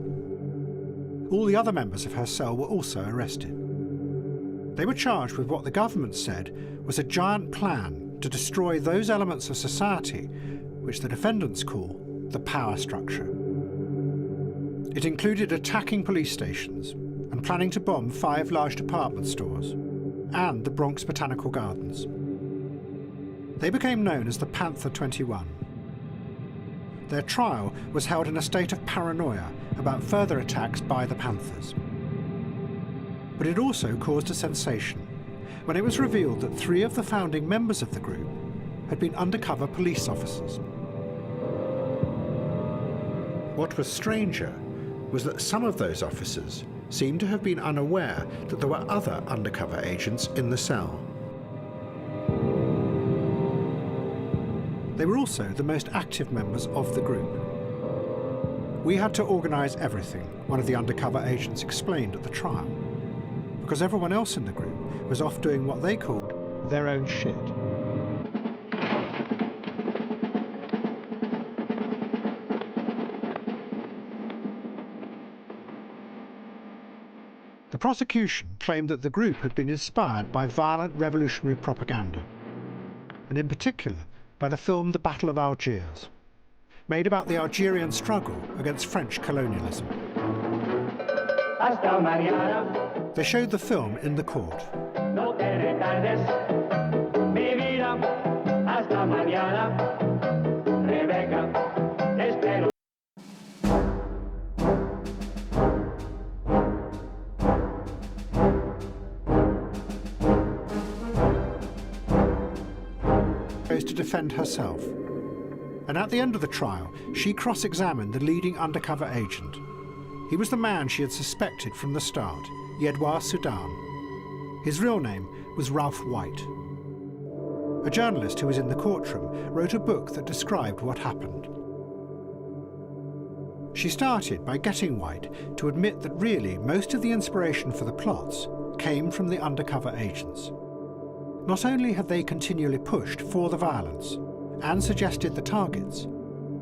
Speaker 2: All the other members of her cell were also arrested. They were charged with what the government said was a giant plan to destroy those elements of society which the defendants call the power structure. It included attacking police stations and planning to bomb 5 large department stores and the Bronx Botanical Gardens. They became known as the Panther 21. Their trial was held in a state of paranoia about further attacks by the Panthers. But it also caused a sensation when it was revealed that 3 of the founding members of the group had been undercover police officers. What was stranger was that some of those officers seemed to have been unaware that there were other undercover agents in the cell. They were also the most active members of the group. We had to organise everything, one of the undercover agents explained at the trial, because everyone else in the group was off doing what they called their own shit. The prosecution claimed that the group had been inspired by violent revolutionary propaganda, and in particular by the film The Battle of Algiers, made about the Algerian struggle against French colonialism. They showed the film in the court. To defend herself, and at the end of the trial she cross-examined the leading undercover agent. He was the man she had suspected from the start, Yedwa Sudan. His real name was Ralph White. A journalist who was in the courtroom wrote a book that described what happened. She started by getting White to admit that really most of the inspiration for the plots came from the undercover agents. Not only had they continually pushed for the violence and suggested the targets,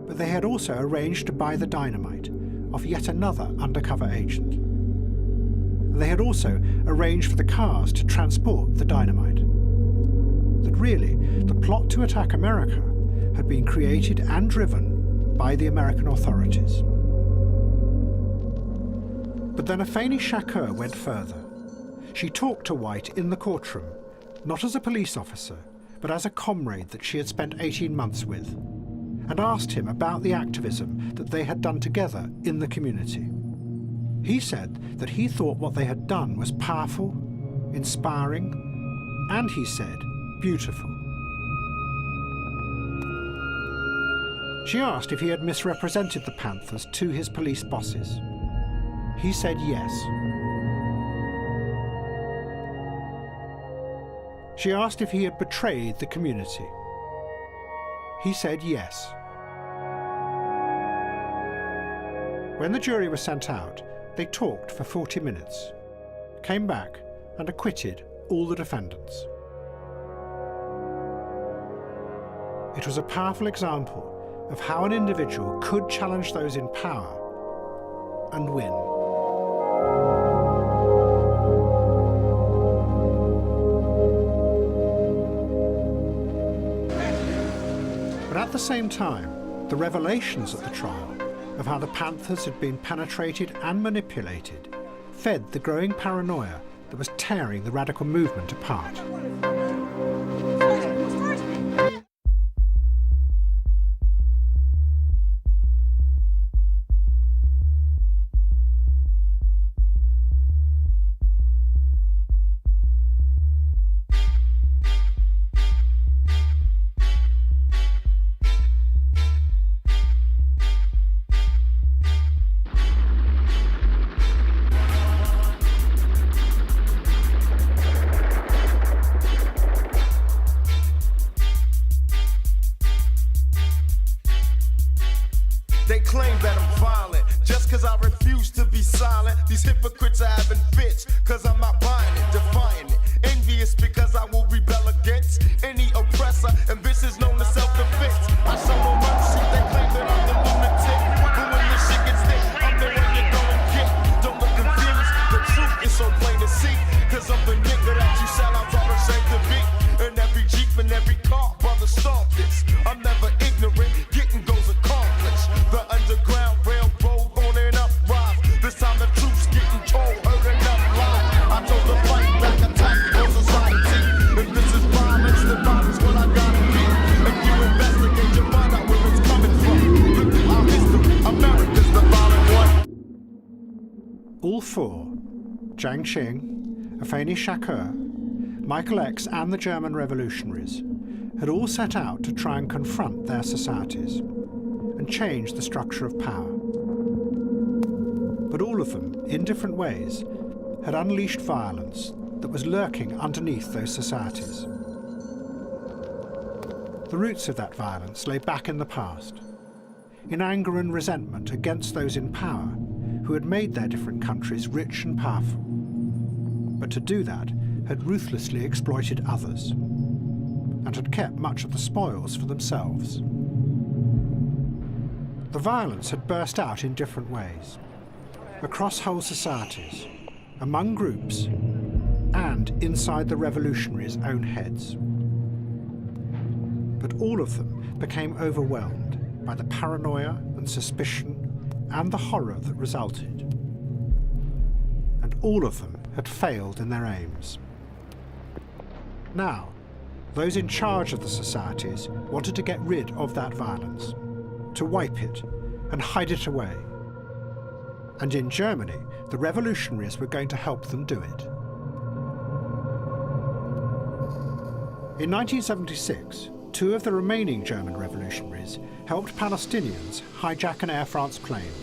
Speaker 2: but they had also arranged to buy the dynamite off yet another undercover agent. And they had also arranged for the cars to transport the dynamite. That really, the plot to attack America had been created and driven by the American authorities. But then Afeni Shakur went further. She talked to White in the courtroom, not as a police officer, but as a comrade that she had spent 18 months with, and asked him about the activism that they had done together in the community. He said that he thought what they had done was powerful, inspiring, and, he said, beautiful. She asked if he had misrepresented the Panthers to his police bosses. He said yes. She asked if he had betrayed the community. He said yes. When the jury was sent out, they talked for 40 minutes, came back and acquitted all the defendants. It was a powerful example of how an individual could challenge those in power and win. But at the same time, the revelations at the trial of how the Panthers had been penetrated and manipulated fed the growing paranoia that was tearing the radical movement apart.
Speaker 1: They claim that I'm violent just cause I refuse to be silent. These hypocrites are having fits cause I'm not buying it, defying it. Envious because I will rebel against any oppressor, and this is known as self-defense. I show no mercy, they claim that I'm the lunatic, but when this shit gets thick, I'm the one you're gonna get. Don't look confused, the truth is so plain to see, cause I'm the nigga that you sellouts are ashamed to be. In every Jeep and every car, brother, stomp this. I'm never ignorant, getting goals accomplished. The Underground Railroad on and up rise. This time the troops getting told, heard enough lies. I told the fight back, attack on society. If this is violence, then violence what I gotta be. If you investigate, you'll find out where it's coming from. Look through our history, America's the violent one.
Speaker 2: All four, Jiang Qing, Afeni Shakur, Michael X and the German revolutionaries, had all set out to try and confront their societies and change the structure of power. But all of them, in different ways, had unleashed violence that was lurking underneath those societies. The roots of that violence lay back in the past, in anger and resentment against those in power who had made their different countries rich and powerful, but to do that had ruthlessly exploited others and had kept much of the spoils for themselves. The violence had burst out in different ways, across whole societies, among groups, and inside the revolutionaries' own heads. But all of them became overwhelmed by the paranoia and suspicion and the horror that resulted. And all of them had failed in their aims. Now, those in charge of the societies wanted to get rid of that violence, to wipe it and hide it away. And in Germany, the revolutionaries were going to help them do it. In 1976, two of the remaining German revolutionaries helped Palestinians hijack an Air France plane.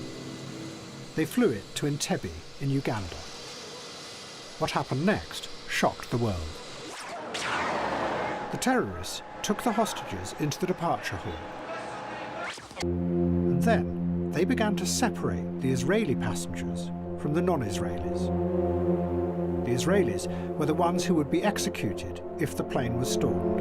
Speaker 2: They flew it to Entebbe in Uganda. What happened next shocked the world. The terrorists took the hostages into the departure hall. And then they began to separate the Israeli passengers from the non-Israelis. The Israelis were the ones who would be executed if the plane was stormed.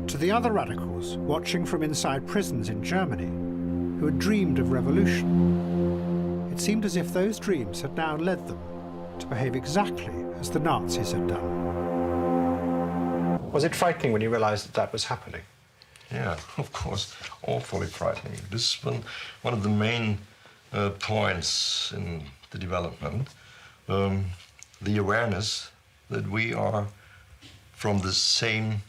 Speaker 2: To the other radicals watching from inside prisons in Germany, who had dreamed of revolution, it seemed as if those dreams had now led them to behave exactly as the Nazis had done. Was it frightening when you realized that that was happening?
Speaker 4: Yeah, of course, awfully frightening. This has been one of the main points in the development, the awareness that we are from the same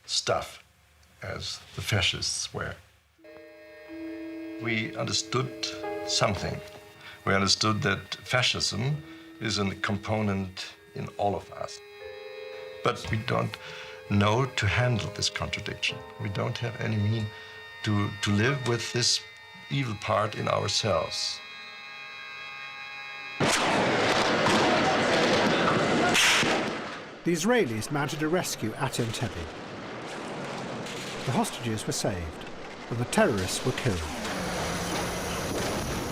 Speaker 4: stuff as the fascists were. We understood something. We understood that fascism is a component in all of us. But we don't know to handle this contradiction. We don't have any means to live with this evil part in ourselves.
Speaker 2: The Israelis mounted a rescue at Entebbe. The hostages were saved, and the terrorists were killed.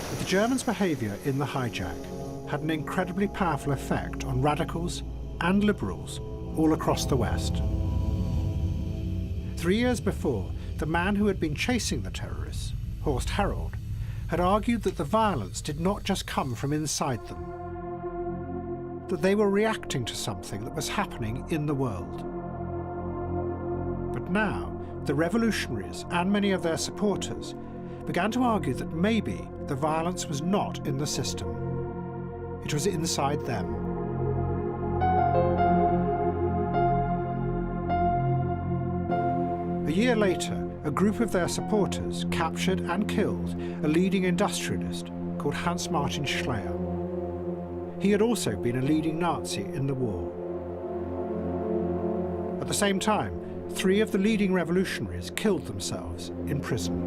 Speaker 2: But the Germans' behaviour in the hijack had an incredibly powerful effect on radicals and liberals all across the West. 3 years before, the man who had been chasing the terrorists, Horst Herold, had argued that the violence did not just come from inside them, that they were reacting to something that was happening in the world. But now, the revolutionaries and many of their supporters began to argue that maybe the violence was not in the system. It was inside them. A year later, a group of their supporters captured and killed a leading industrialist called Hans Martin Schleyer. He had also been a leading Nazi in the war. At the same time, 3 of the leading revolutionaries killed themselves in prison.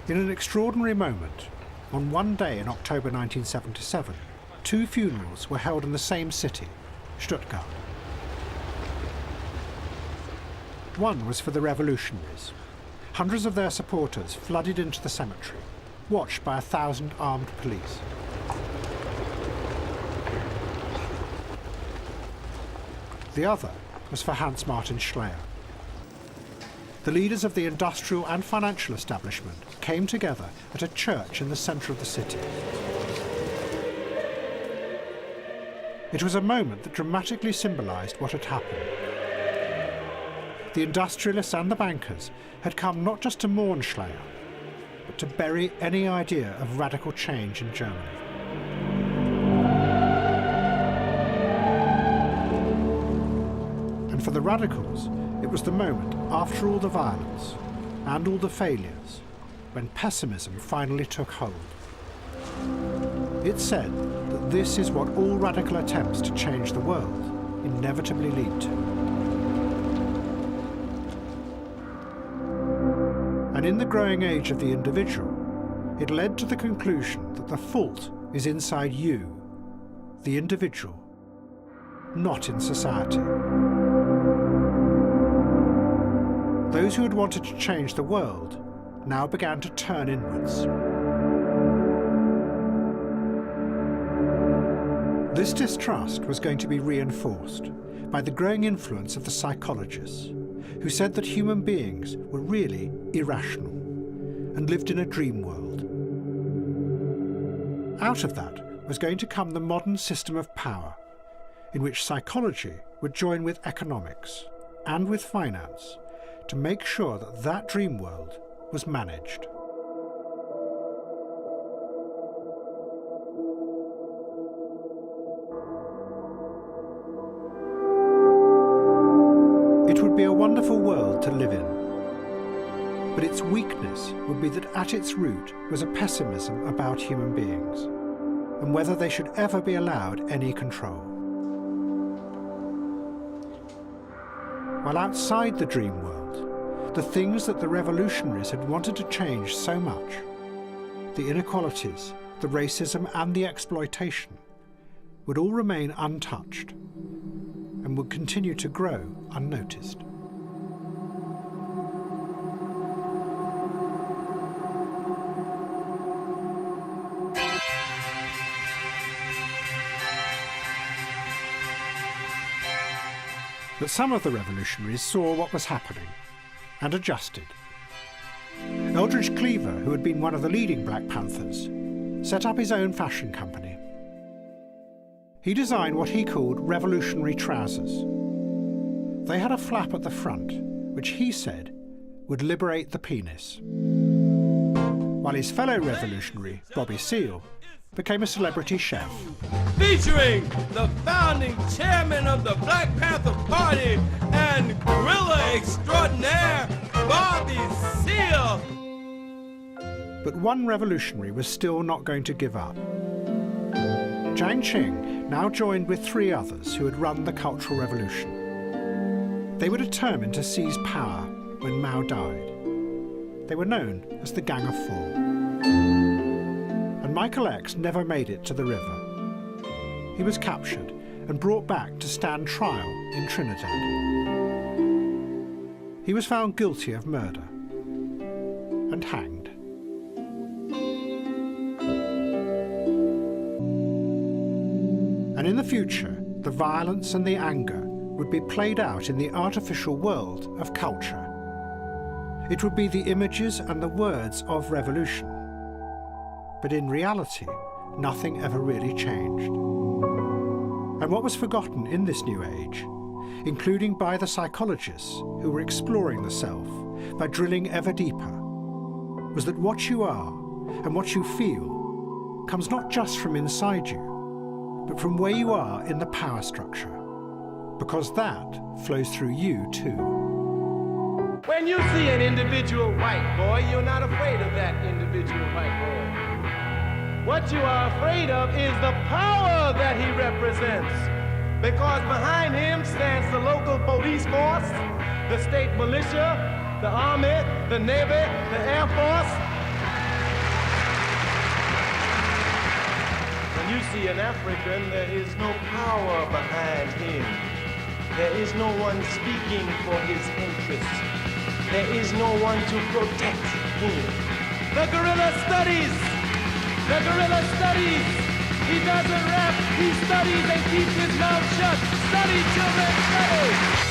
Speaker 2: In an extraordinary moment, on one day in October 1977, 2 funerals were held in the same city, Stuttgart. One was for the revolutionaries. Hundreds of their supporters flooded into the cemetery, watched by 1,000 armed police. The other was for Hans Martin Schleyer. The leaders of the industrial and financial establishment came together at a church in the centre of the city. It was a moment that dramatically symbolised what had happened. The industrialists and the bankers had come not just to mourn Schleyer, but to bury any idea of radical change in Germany. And for the radicals, it was the moment, after all the violence and all the failures, when pessimism finally took hold. It said that this is what all radical attempts to change the world inevitably lead to. And in the growing age of the individual, it led to the conclusion that the fault is inside you, the individual, not in society. Those who had wanted to change the world now began to turn inwards. This distrust was going to be reinforced by the growing influence of the psychologists, who said that human beings were really irrational and lived in a dream world. Out of that was going to come the modern system of power, in which psychology would join with economics and with finance to make sure that that dream world was managed. It would be a wonderful world to live in, but its weakness would be that at its root was a pessimism about human beings and whether they should ever be allowed any control. While outside the dream world, the things that the revolutionaries had wanted to change so much, the inequalities, the racism and the exploitation would all remain untouched and would continue to grow unnoticed. But some of the revolutionaries saw what was happening and adjusted. Eldridge Cleaver, who had been one of the leading Black Panthers, set up his own fashion company. He designed what he called revolutionary trousers. They had a flap at the front, which he said would liberate the penis. While his fellow revolutionary, Bobby Seale, became a celebrity chef.
Speaker 11: Featuring the founding chairman of the Black Panther Party and guerrilla extraordinaire, Bobby Seale.
Speaker 2: But one revolutionary was still not going to give up. Jiang Qing now joined with 3 others who had run the Cultural Revolution. They were determined to seize power when Mao died. They were known as the Gang of Four. And Michael X never made it to the river. He was captured and brought back to stand trial in Trinidad. He was found guilty of murder and hanged. And in the future, the violence and the anger would be played out in the artificial world of culture. It would be the images and the words of revolution. But in reality, nothing ever really changed. And what was forgotten in this new age, including by the psychologists who were exploring the self by drilling ever deeper, was that what you are and what you feel comes not just from inside you, but from where you are in the power structure, because that flows through you too.
Speaker 11: When you see an individual white boy, you're not afraid of that individual white boy. What you are afraid of is the power that he represents, because behind him stands the local police force, the state militia, the army, the navy, the air force. When you see an African, there is no power behind him. There is no one speaking for his interests. There is no one to protect him. The guerrilla studies. The guerrilla studies. He doesn't rap, he studies and keeps his mouth shut. Study, children, study.